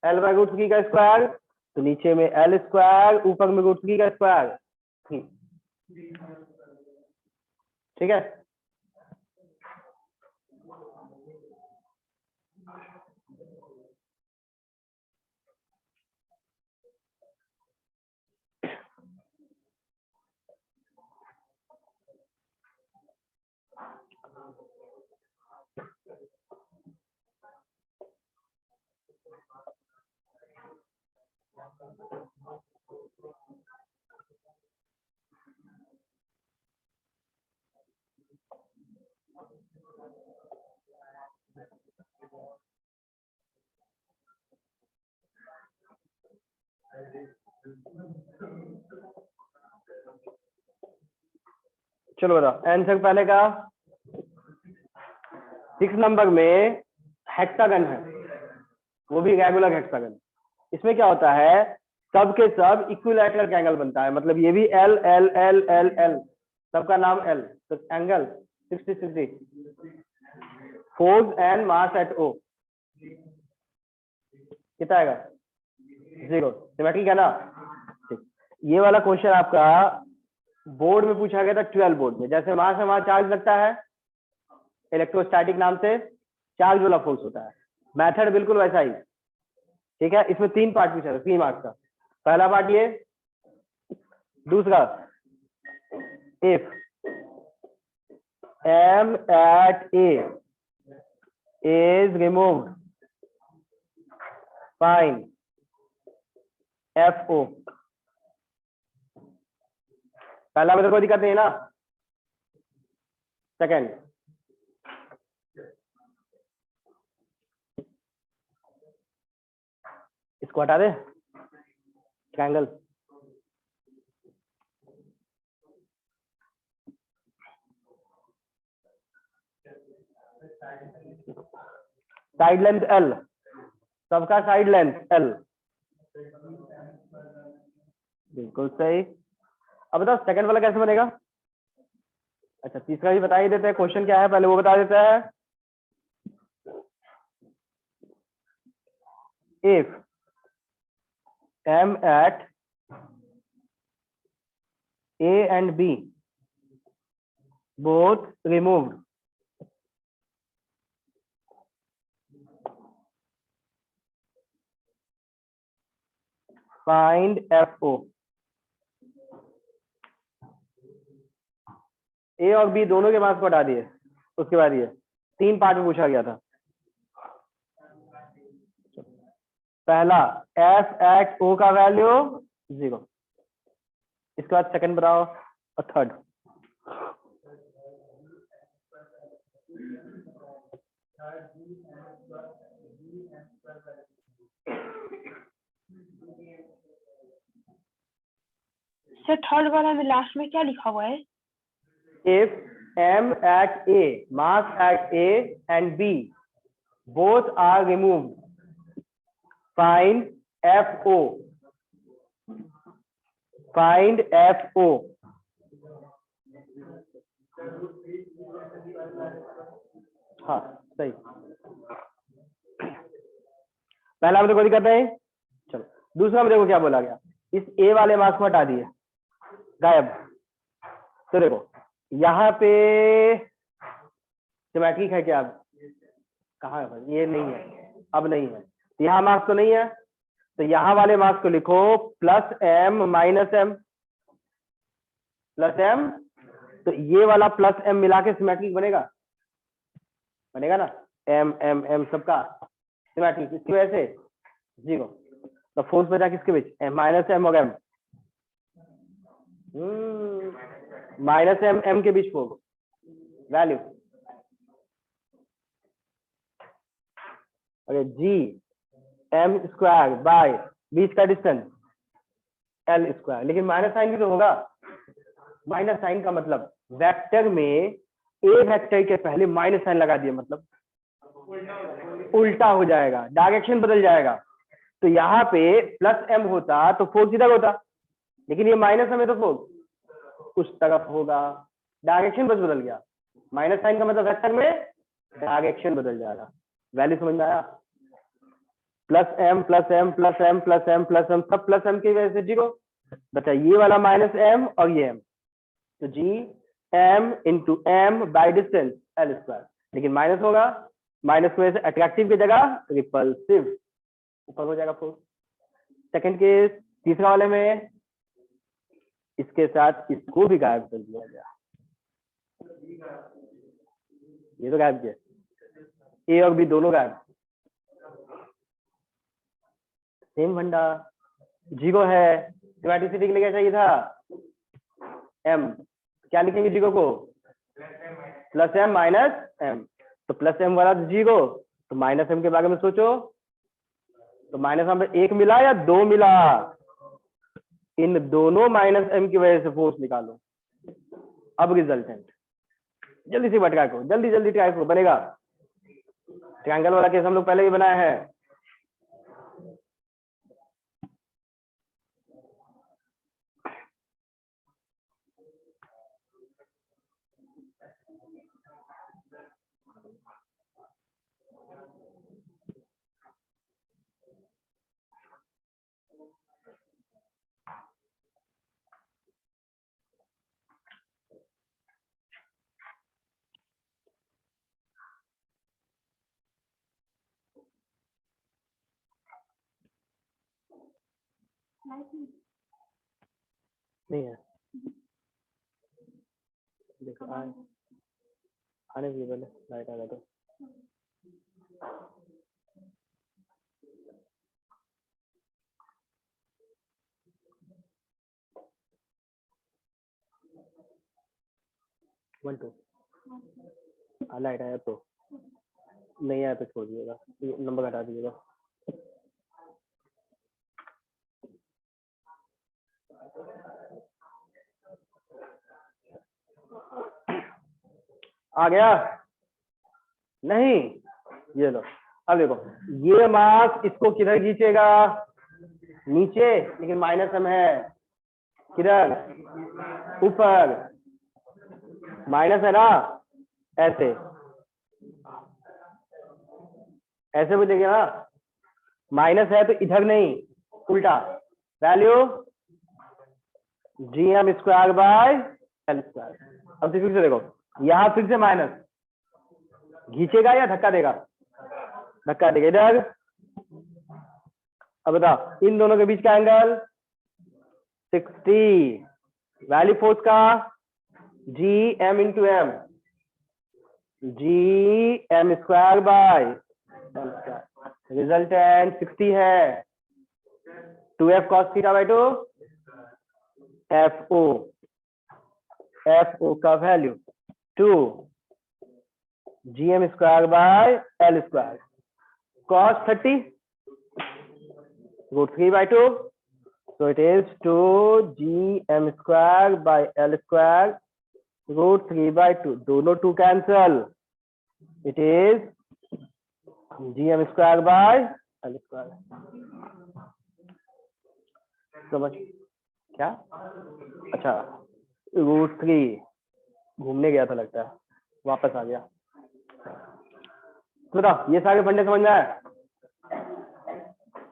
L/√3 का स्क्वायर, तो नीचे में L स्क्वायर, ऊपर में √3 का स्क्वायर। ठीक है, चलो बताओ आंसर पहले का। 6 नंबर में हेक्सागन है, वो भी रेगुलर हेक्सागन। इसमें क्या होता है, सब के सब इक्विलैटरल एंगल बनता है, मतलब ये भी L L L L L, सबका नाम L, तो angle 60 force and mass at O कितना आएगा? 0। सिमेट्रिक है ना? ठीक, ये वाला क्वेश्चन आपका बोर्ड में पूछा गया था, 12 बोर्ड में। जैसे मास में वहां चार्ज लगता है, इलेक्ट्रोस्टैटिक नाम से चार्ज वाला फोर्स होता है, मेथड बिल्कुल वैसा ही। ठीक है, इसमें 3 पार्ट पूछा था, 3 मार्क्स का। पहला पार्ट ये, दूसरा if m at A is removed find FO। पहला में तो कोई दिक्कत नहीं है ना? सेकंड, इसको हटा दे, ट्रायंगल। साइड लेंथ L, सबका साइड लेंथ L, बिल्कुल सही। अब बताओ सेकंड वाला कैसे बनेगा? अच्छा, तीसरा भी बता ही देते हैं, क्वेश्चन क्या है पहले वो बता देता है। If m at A and B both removed find FO। ए और बी दोनों के मास को हटा दिए, उसके बाद ये 3 पार्ट में पूछा गया था। पहला F एट O का वैल्यू 0, इसके बाद सेकंड बताओ और थर्ड। सर थर्ड वाला में लास्ट में क्या लिखा हुआ है? If M at A, mass at A and B both are removed, find FO। find FO। हाँ सही। पहला में देखो दिक्कत नहीं, चलो दूसरा में देखो क्या बोला गया। इस ए वाले मास को हटा दिए, गायब। तो देखो यहाँ पे सिमेट्रिक है क्या? कहाँ है भाई? ये नहीं है, अब नहीं है। यहाँ मास तो नहीं है, तो यहाँ वाले मास को लिखो +m -m +m। तो ये वाला +m मिला के सिमेट्रिक बनेगा, बनेगा ना। m m m सबका सिमेट्रिक, इसकी वजह से 0। तो फोर्स बचा किसके बीच? -m और m, -m m के बीच force value. G m² by बीच का डिस्टेंस L²। लेकिन माइनस साइन भी तो होगा। माइनस साइन का मतलब वेक्टर में ए वेक्टर के पहले माइनस साइन लगा दिए, मतलब उल्टा हो जाएगा, डायरेक्शन बदल जाएगा। तो यहाँ पे +m होता तो फोर्स इधर होता, लेकिन ये -m है तो फोर्स उस तरफ होगा, डायरेक्शन बस बदल गया। माइनस साइन का मतलब वेक्टर में डायरेक्शन बदल जाएगा। वैल्यू समझ में आया? +m +m +m +m +m सब +m की वजह से 0 बचा। ये वाला -m और ये m, तो G m × m by distance L²। लेकिन माइनस होगा, माइनस की वजह से अट्रैक्टिव की जगह रिपल्सिव, ऊपर हो जाएगा फोर्स। सेकंड केस, तीसरा वाले में इसके साथ इसको भी गायब कर दिया गया। ये तो गायब किया, ए और बी दोनों गायब। सेम फंडा, 0 है, सिमेट्रिसिटी के लिए क्या चाहिए था? m। क्या लिखेंगे 0 को? +m -m। तो +m वाला 0, तो -m के बारे में सोचो। तो -m पे 1 मिला या 2 मिला? इन दोनों -m की वजह से फोर्स निकालो। अब रिजल्टेंट जल्दी से ट्राई करो, जल्दी जल्दी ट्राई करो, बनेगा। ट्रायंगल वाला केस हम लोग पहले भी बनाया है। नहीं है, देखो आने दीजिए पहले, लाइट आ गया तो। वन टू लाइट आया तो, नहीं आया तो छोड़ दीजिएगा, नंबर हटा दीजिएगा। आ गया? नहीं, ये लो। अब देखो ये मास इसको किधर खींचेगा? नीचे, लेकिन -m है किधर? ऊपर। माइनस है ना, ऐसे ऐसे बुझेगा ना। माइनस है तो इधर नहीं, उल्टा। Value Gm² by L²। अब फिर से देखो, यहां फिर से माइनस, खींचेगा या धक्का देगा? धक्का देगा इधर। अब बताओ इन दोनों के बीच का एंगल 60, वैल्यू फोर्स का G M into M, G M square by resultant 60 है, 2f cos थीटा बाय 2, एफ ओ का value 2 G M square by L square, cos 30 root 3 by 2, so it is 2 gm square by l square root 3 by 2, दोनों 2 cancel, it is gm square by l square. समझ क्या? अच्छा root 3 घूमने गया था लगता है, वापस आ गया। तो बताओ ये सारे फंडे समझ में आए?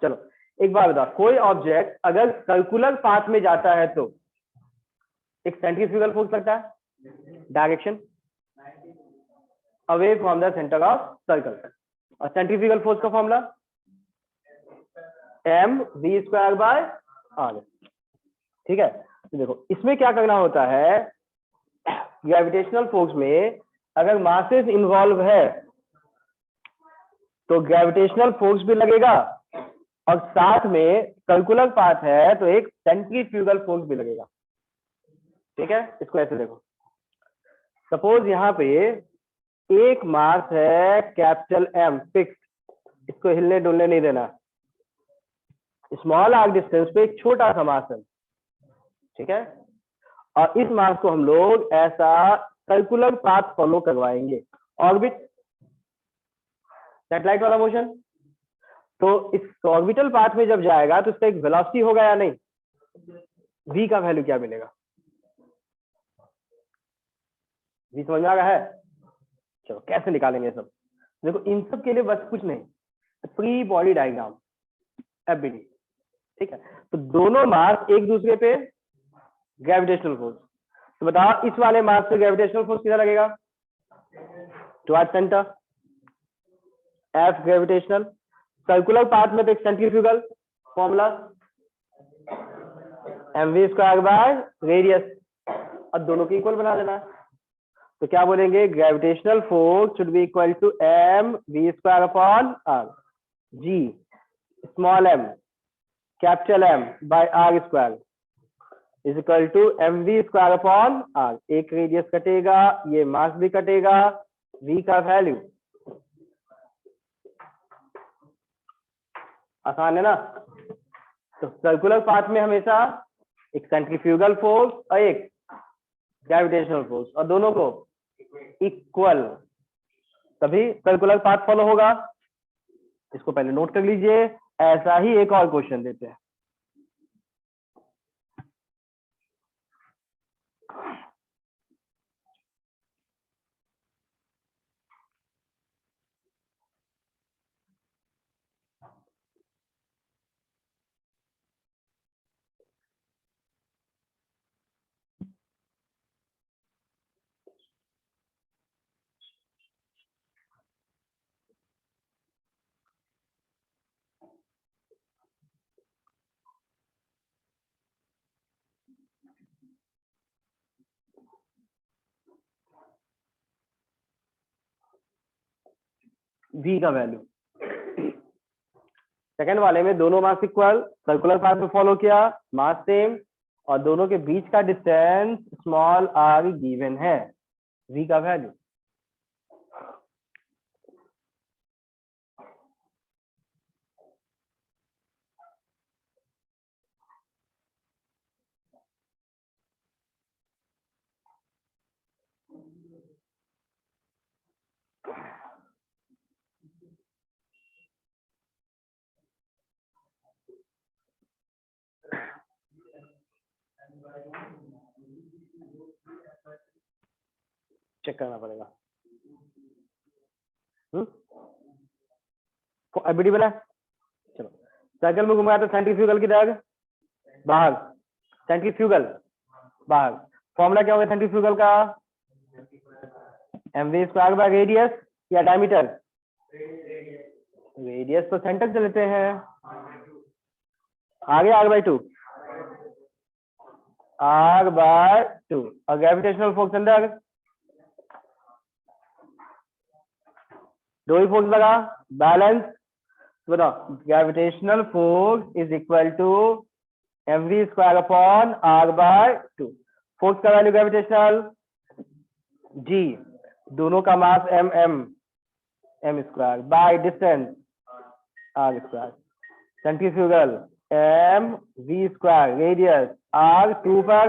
चलो एक बार बताओ, कोई ऑब्जेक्ट अगर सर्कुलर पाथ में जाता है तो एक सेंट्रीफ्यूगल फोर्स लगता है, direction away from the centre of circle, और सेंट्रीफ्यूगल फोर्स का formula m v square by r. ठीक है, तो देखो इसमें क्या करना होता है, ग्रेविटेशनल फोर्स में अगर मासेस इन्वॉल्व है तो ग्रेविटेशनल फोर्स भी लगेगा, और साथ में सर्कुलर पाथ है तो एक सेंट्रीफ्यूगल फोर्स भी लगेगा। ठीक है, इसको ऐसे देखो, सपोज यहाँ पे एक मास है कैपिटल एम फिक्स, इसको हिलने डुलने नहीं देना, स्मॉल आर्क डिस्टेंस पे एक छोटा सा मास है। ठीक है, और इस मास को हम लोग ऐसा सर्कुलर पाथ फॉलो करवाएंगे, ऑर्बिट सैटेलाइट वाला मोशन। तो इस ऑर्बिटल पाथ में जब जाएगा तो इसका एक वेलोसिटी होगा या नहीं, v का वैल्यू क्या मिलेगा, v समझ में आ रहा है? चलो कैसे निकालेंगे सब, देखो इन सब के लिए बस कुछ नहीं, प्री बॉडी डायग्राम एफबीडी। ठीक है, तो दोनों मास एक दूसरे पे ग्रेविटेशनल फोर्स, तो बताओ इस वाले मास पे ग्रेविटेशनल फोर्स किधर लगेगा, toward centre, f gravitational, circular path में तो एक centrifugal formula m v square by radius, और दोनों को इक्वल बना देना है। तो क्या बोलेंगे, gravitational force should be equal to m v square upon r, g small m capital m by r square is equal to m v square upon r. एक रेडियस कटेगा, ये मास भी कटेगा, v का वैल्यू आसान है ना। तो सर्कुलर पाथ में हमेशा एक सेंट्रीफ्यूगल फोर्स और एक ग्रेविटेशनल फोर्स, और दोनों को इक्वल, तभी सर्कुलर पाथ फॉलो होगा। इसको पहले नोट कर लीजिए, ऐसा ही एक और क्वेश्चन देते हैं। v का वैल्यू, सेकंड वाले में दोनों मास इक्वल, सर्कुलर पाथ में फॉलो किया, मास सेम, और दोनों के बीच का डिस्टेंस स्मॉल आर गिवन है, v का वैल्यू चेक करना पड़ेगा। एबीडी बना, चलो सर्कल में घुमाया तो सेंट्रीफ्यूगल की तरह बाहर, सेंट्रीफ्यूगल बाहर, फॉर्मूला क्या होगा सेंट्रीफ्यूगल का, m v square by radius या डायमीटर, रेडियस तो सेंटर से लेते हैं, आगे r/2 r/2 और ग्रेविटेशनल फोर्स अंदर दो ही फोर्स लगा बैलेंस। बताओ gravitational force is equal to mv² upon r/2। Force का वैल्यू ग्रेविटेशनल g, दोनों का mass m² by distance r², centrifugal mv², radius r2 पर।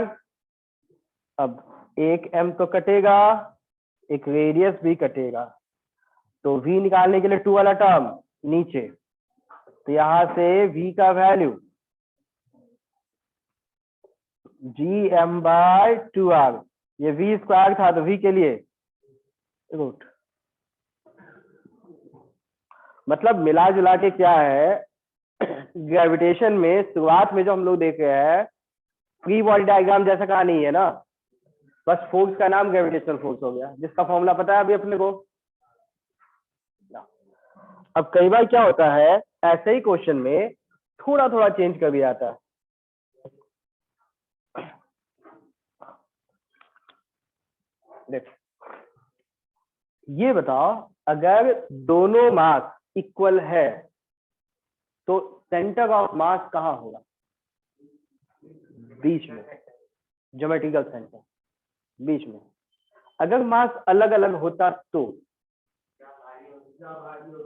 अब एक m तो कटेगा, एक रेडियस भी कटेगा, तो v निकालने के लिए 2 वाला टर्म नीचे, तो यहां से v का वैल्यू gm/2r, ये v² था तो v के लिए रूट। मतलब मिला जुला के क्या है, ग्रेविटेशन में शुरुआत में जो हम लोग देख रहे हैं फ्री बॉडी डायग्राम जैसा कहा नहीं है ना, बस फोर्स का नाम ग्रेविटेशनल फोर्स हो गया, जिसका फॉर्मूला पता है अभी अपने को। अब कई बार क्या होता है, ऐसे ही क्वेश्चन में थोड़ा थोड़ा चेंज कर दिया जाता है। देखो ये बताओ, अगर दोनों मास इक्वल है तो सेंटर ऑफ मास कहाँ होगा? बीच में, ज्योमेट्रिकल सेंटर बीच में। अगर मास अलग अलग होता तो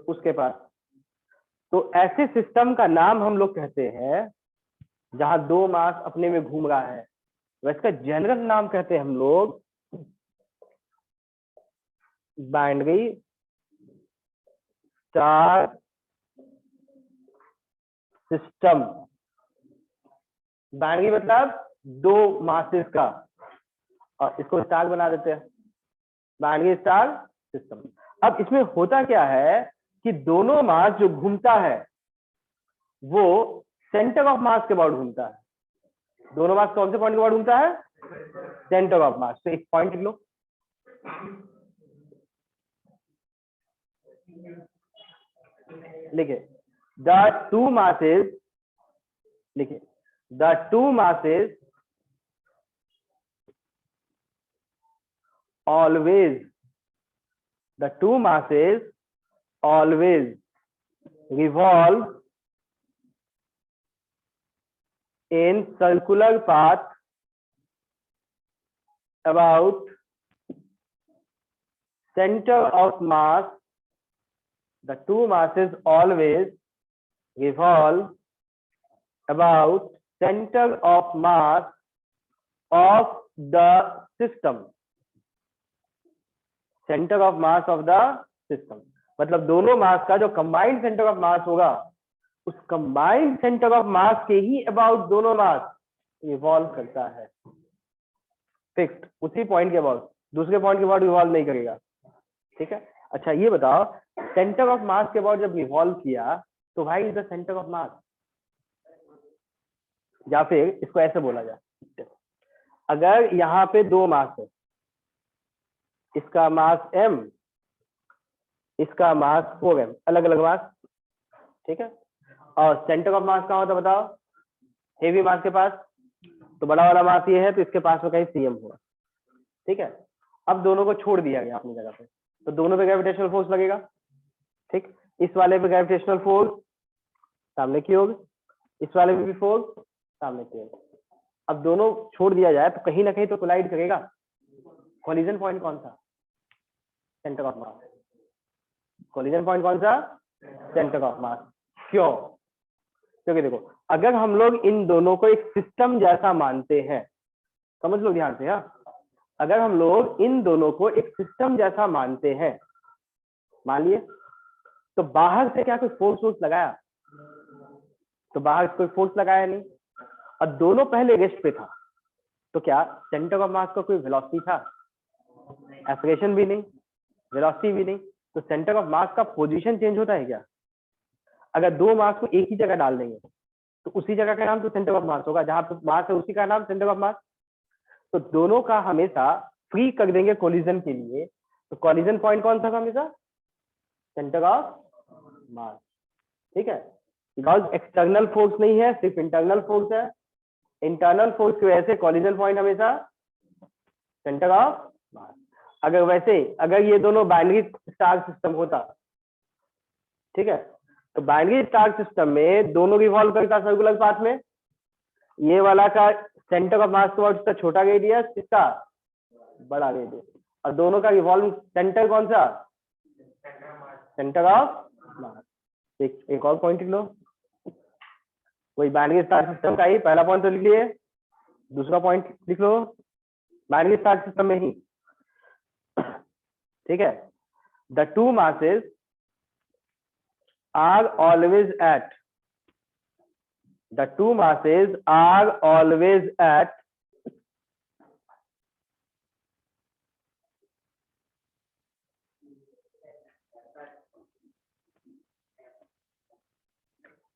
उसके पास, तो ऐसे सिस्टम का नाम हम लोग कहते हैं जहां दो मास अपने में घूम रहा है, वैसे जनरल नाम कहते हैं हम लोग बाइनरी स्टार सिस्टम। बाइनरी मतलब दो मासेस का, और इसको स्टार बना देते हैं, बाइनरी स्टार सिस्टम। अब इसमें होता क्या है कि दोनों मास जो घूमता है वो सेंटर ऑफ मास के अबाउट घूमता है। दोनों मास कौन से पॉइंट के अबाउट घूमता है? Centre of mass. तो एक पॉइंट लिख लो, लिखे द टू मासेस, लिखे the two masses always, the two masses always revolve in circular path about center of mass. The two masses always revolve about center of mass of the system. Centre of mass of the system मतलब दोनों मास का जो combined centre of mass होगा, उस combined centre of mass के ही about दोनों मास revolve करता है। फिक्स्ड, उसी पॉइंट के अबाउट, दूसरे पॉइंट के अबाउट रिवॉल्व नहीं करेगा। ठीक है। अच्छा ये बताओ, सेंटर ऑफ मास के अबाउट जब रिवॉल्व किया तो भाई is the centre of mass, या फिर इसको ऐसे बोला जाए, अगर यहाँ पे दो मास है, इसका मास m, इसका मास 4m, अलग अलग मास, ठीक है। और सेंटर ऑफ मास कहाँ होता है बताओ? हेवी मास के पास, तो बड़ा वाला मास ये है तो इसके पास में कहीं cm होगा, ठीक है। अब दोनों को छोड़ दिया गया अपनी जगह पे, तो दोनों पे ग्रेविटेशनल फोर्स लगेगा, ठीक। इस वाले पे ग्रेविटेशनल फोर्स सामने की होगी, इस वाले पे भी फोर्स सामने की होगी। अब दोनों छोड़ दिया जाए तो कहीं ना कहीं तो कोलाइड करेगा। कोलिजन पॉइंट कौन सा? Centre of mass. Collision point कौन सा? Centre of mass. क्यों? क्योंकि देखो, अगर हम लोग इन दोनों को एक सिस्टम जैसा मानते हैं, समझ लो ध्यान से, हाँ, अगर हम लोग इन दोनों को एक सिस्टम जैसा मानते हैं, मान लिए, तो बाहर से क्या कोई फोर्स लगाया? तो बाहर कोई फोर्स लगाया नहीं, और दोनों पहले रेस्ट पे था, तो क्या सेंटर ऑफ मास का कोई वेलोसिटी था? एक्सेलरेशन भी नहीं, वेलोसिटी भी नहीं, तो सेंटर ऑफ मास का पोजीशन चेंज होता है क्या? अगर दो मास को एक ही जगह डाल देंगे तो उसी जगह का नाम तो सेंटर ऑफ मास होगा, जहां पर मास है उसी का नाम सेंटर ऑफ मास। तो दोनों का हमेशा फ्री कर देंगे कोलिजन के लिए, तो कोलिजन पॉइंट कौन सा हमेशा? सेंटर ऑफ मास, ठीक है। बिकॉज एक्सटर्नल फोर्स नहीं है, सिर्फ इंटरनल फोर्स है। इंटरनल फोर्स की वजह से कॉलिजन पॉइंट हमेशा सेंटर ऑफ मास। अगर ये दोनों बाइनरी स्टार सिस्टम होता, ठीक है, तो बाइनरी स्टार सिस्टम में दोनों रिवॉल्व करता सर्कुलर पाथ में। ये वाला का सेंटर ऑफ मास टुवर्ड्स इसका छोटा रेडियस, इसका बड़ा रेडियस, और दोनों का रिवॉल्व सेंटर कौन सा? Centre of mass. एक और पॉइंट लिख लो, वही बाइनरी स्टार सिस्टम का ही पहला पॉइंट तो लिख लिए, दूसरा पॉइंट लिख लो बाइनरी स्टार सिस्टम में ही, ठीक है। The two masses are always at, the two masses are always at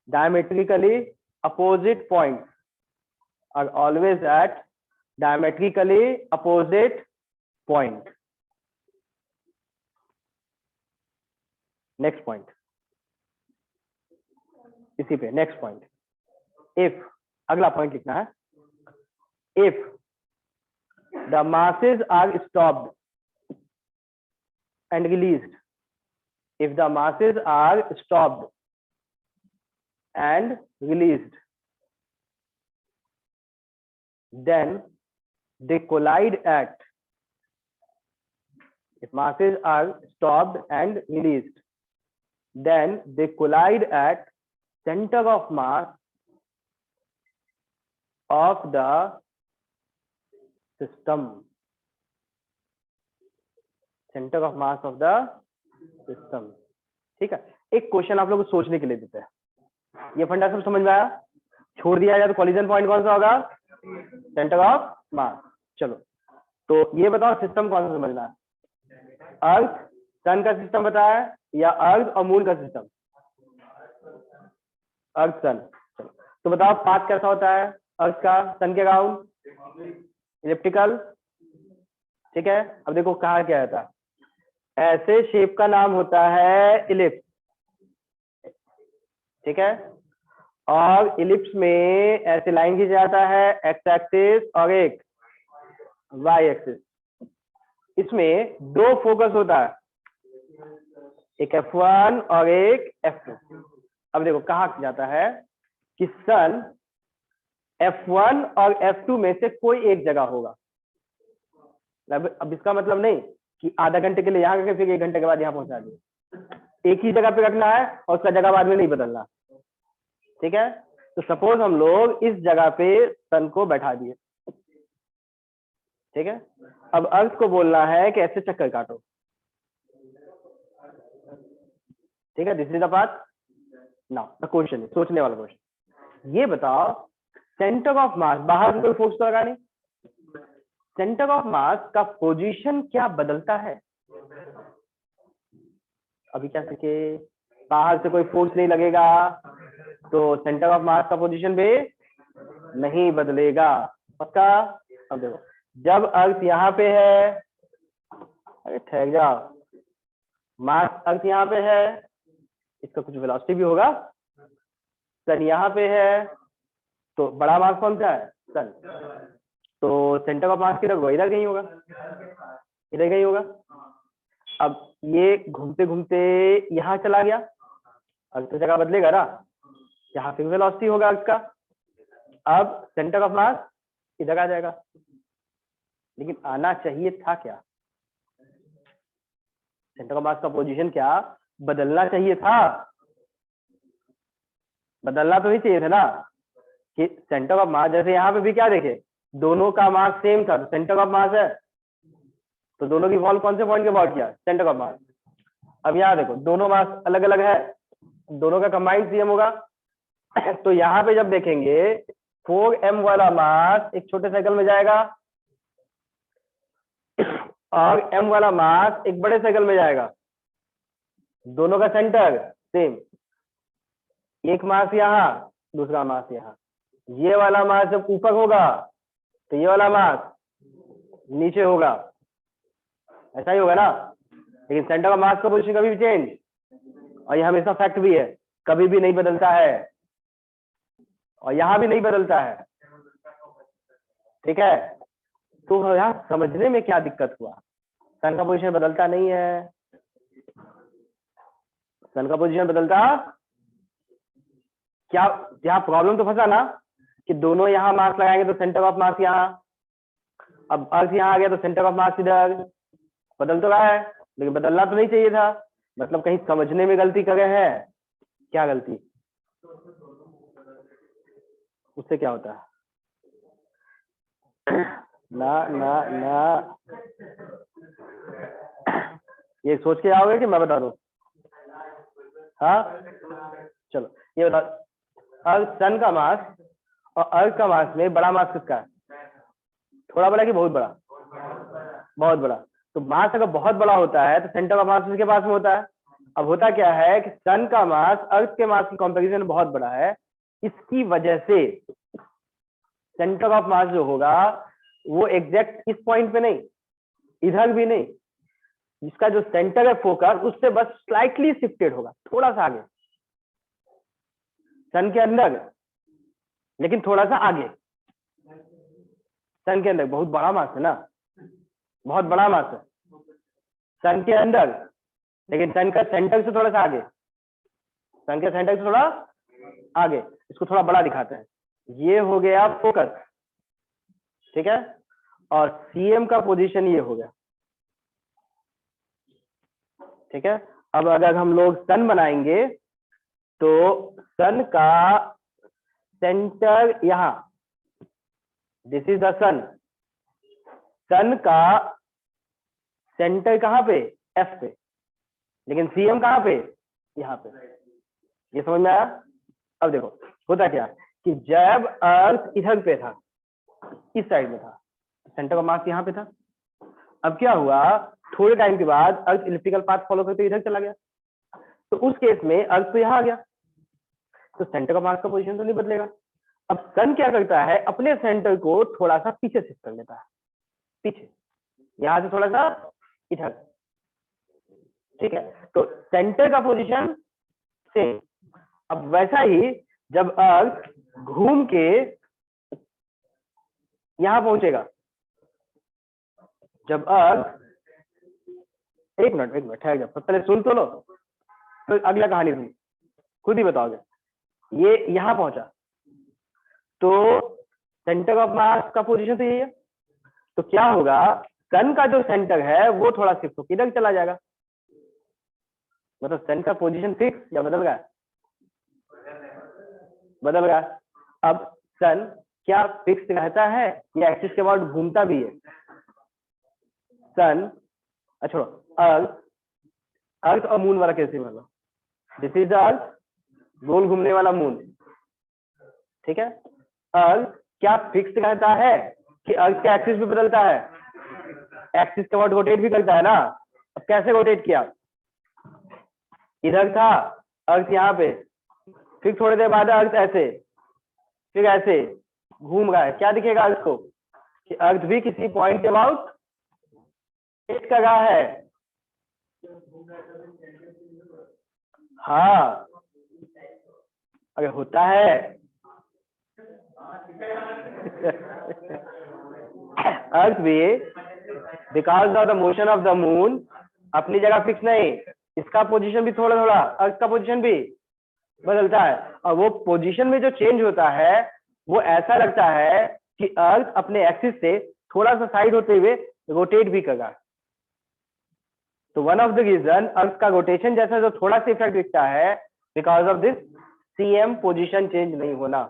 diametrically opposite points, are always at diametrically opposite point. Next point, इसी पे next point. If, अगला पॉइंट लिखना है, if the masses are stopped and released, if the masses are stopped and released, then they collide at, if masses are stopped and released, then they collide at center of mass of the system, center of mass of the system, ठीक है। एक question आप लोगों को सोचने के लिए देते हैं, ये फंडा सब समझ में आया? छोड़ दिया जाए तो कॉलिजन पॉइंट कौन सा होगा? Centre of mass. चलो, तो ये बताओ सिस्टम कौन सा समझना है? अर्थ सन का सिस्टम बताया या अर्थ और मून का सिस्टम? अर्थ सन। चलो, तो बताओ पाथ कैसा होता है अर्थ का सन के अराउंड? इलिप्टिकल, ठीक है। अब देखो कहा क्या रहता है, ऐसे शेप का नाम होता है इलिप्स, ठीक है। और इलिप्स में ऐसे लाइन खींचा जाता है, एक्स एक्सिस और एक वाई एक्सिस। इसमें दो फोकस होता है, एक F1 और एक F2। अब देखो कहा जाता है कि सन F1 और F2 में से कोई एक जगह होगा। अब इसका मतलब नहीं कि आधा घंटे के लिए यहाँ करके फिर 1 घंटे के बाद यहाँ पहुंचा दिए, एक ही जगह पे रखना है और उसका जगह बाद में नहीं बदलना, ठीक है। तो सपोज हम लोग इस जगह पे सन को बैठा दिए, ठीक है। अब अर्थ को बोलना है कि ऐसे चक्कर काटो, ठीक है। This is the path. Now the question, सोचने वाला क्वेश्चन, ये बताओ सेंटर ऑफ मास, बाहर से कोई फोर्स तो लगा नहीं, सेंटर ऑफ मास का पोजीशन क्या बदलता है? अभी क्या सके, बाहर से कोई फोर्स नहीं लगेगा तो सेंटर ऑफ मास का पोजीशन भी नहीं बदलेगा, पक्का। अब देखो जब अर्थ यहाँ पे है, अरे ठहर जाओ, मास अर्थ यहाँ पे है, इसका कुछ वेलोसिटी भी होगा, सन यहाँ पे है, तो बड़ा मास कौन सा है? सन। तो सेंटर ऑफ मास किधर होगा? इधर कहीं होगा, इधर कहीं होगा। अब ये घूमते घूमते यहाँ चला गया, अर्थ तो जगह बदलेगा ना, यहाँ पे वेलोसिटी होगा अर्थ का। अब सेंटर ऑफ मास इधर आ जाएगा, लेकिन आना चाहिए था क्या? सेंटर ऑफ मास का पोजीशन क्या बदलना चाहिए था? बदलना तो नहीं चाहिए था ना, कि सेंटर ऑफ मास, जैसे यहाँ पे भी क्या देखे, दोनों का मास सेम था, तो सेंटर ऑफ मास है, तो दोनों की वॉल कौन से पॉइंट के अबाउट किया? Centre of mass. अब यहाँ देखो दोनों मास अलग अलग है, दोनों का कंबाइंड सीएम होगा, तो यहाँ पे जब देखेंगे 4m वाला मास एक छोटे साइकिल में जाएगा और m वाला मास एक बड़े साइकिल में जाएगा, दोनों का सेंटर सेम, एक मास यहाँ दूसरा मास यहाँ। ये वाला मास जब ऊपर होगा तो ये वाला मास नीचे होगा, ऐसा ही होगा ना। लेकिन सेंटर ऑफ मास का पोजीशन कभी भी चेंज, और ये हमेशा फैक्ट भी है, कभी भी नहीं बदलता है, और यहां भी नहीं बदलता है। ठीक है, तो यहाँ समझने में क्या दिक्कत हुआ? सन का पोजीशन बदलता नहीं है, सन का पोजीशन बदलता क्या? यहाँ प्रॉब्लम तो फंसा ना कि दोनों यहाँ मास लगाएंगे तो सेंटर ऑफ मास यहाँ, अब अर्थ यहाँ आ गया तो सेंटर ऑफ मास इधर, बदल तो रहा है लेकिन बदलना तो नहीं चाहिए था। मतलब कहीं समझने में गलती कर रहे हैं। क्या गलती? उससे क्या होता है? ना ना ना, ये सोच के आओगे कि मैं बता दूं? हाँ चलो ये बता, अर्थ सन का मास और अर्थ का मास में बड़ा मास किसका है? थोड़ा बड़ा कि बहुत बड़ा? बहुत बड़ा। तो मास अगर बहुत बड़ा होता है तो सेंटर ऑफ मास उसके पास में होता है। अब होता क्या है कि सन का मास अर्थ के मास की कंपैरिजन में बहुत बड़ा है, इसकी वजह से सेंटर ऑफ मास जो होगा वो एग्जैक्ट इस पॉइंट पे नहीं, इधर भी नहीं, इसका जो सेंटर है फोकस उससे बस स्लाइटली शिफ्टेड होगा, थोड़ा सा आगे सन के अंदर, लेकिन थोड़ा सा आगे सन के अंदर। बहुत बड़ा मास है ना, बहुत बड़ा मास है सन के अंदर, लेकिन सन का सेंटर से थोड़ा सा आगे, सन के सेंटर से थोड़ा आगे। इसको थोड़ा बड़ा दिखाते हैं। ये हो गया फोकस, ठीक है, और सीएम का पोजीशन ये हो गया। ठीक है, अब अगर हम लोग सन बनाएंगे तो सन का सेंटर यहां, दिस इज द सन, सन का सेंटर कहां पे? एफ पे, लेकिन सीएम कहां पे? यहां पे। ये समझ में आया? अब देखो होता क्या कि जब अर्थ इधर पे था, इस साइड में था, सेंटर का मास यहाँ पे था। अब क्या हुआ, थोड़े टाइम के बाद अर्थ इलिप्टिकल पाथ फॉलो करते इधर चला गया, तो उस केस में अर्थ तो यहाँ आ गया, तो सेंटर का मास का पोजीशन तो नहीं बदलेगा। अब सन क्या करता है, अपने सेंटर को थोड़ा सा पीछे शिफ्ट कर लेता है, पीछे, यहां से थोड़ा सा इधर। ठीक है, तो सेंटर का पोजीशन सेम। अब वैसा ही जब अर्थ घूम के यहां पहुंचेगा, जब अर्थ, एक मिनट ठहर जाओ, पहले सुन तो लो, तो अगला कहानी सुन, खुद ही बताओगे। ये यहां पहुंचा तो सेंटर ऑफ मास का पोजीशन तो यही है, तो क्या होगा, सन का जो सेंटर है वो थोड़ा शिफ्ट होकर इधर चला जाएगा। मतलब सन का पोजीशन फिक्स या बदल गया? बदल गया। अब सन क्या फिक्स रहता है या एक्सिस के अबाउट घूमता भी है? सन, अच्छा अर्थ और मून वाला कैसे मतलब, दिस इज अर्थ, गोल घूमने वाला मून। ठीक है, अर्थ क्या फिक्स रहता है कि अर्थ के एक्सिस भी बदलता है? एक्सिस के अबाउट रोटेट भी करता है ना। अब कैसे रोटेट किया, इधर था अर्थ यहाँ पे, फिर थोड़ी देर बाद अर्थ ऐसे, फिर ऐसे घूम रहा है, क्या दिखेगा अर्थ को कि अर्थ भी किसी पॉइंट के अबाउट रोटेट कर रहा है। हाँ अगर होता है अर्थ भी because of the motion of the moon अपनी जगह फिक्स नहीं, इसका पोजीशन भी थोड़ा थोड़ा अर्थ का पोजीशन भी बदलता है, और वो पोजीशन में जो चेंज होता है वो ऐसा लगता है कि अर्थ अपने एक्सिस से थोड़ा सा साइड होते हुए रोटेट भी कर रहा है। तो वन ऑफ द रीजन अर्थ का रोटेशन जैसा जो थोड़ा सा इफेक्ट दिखता है, because of this CM position change नहीं होना।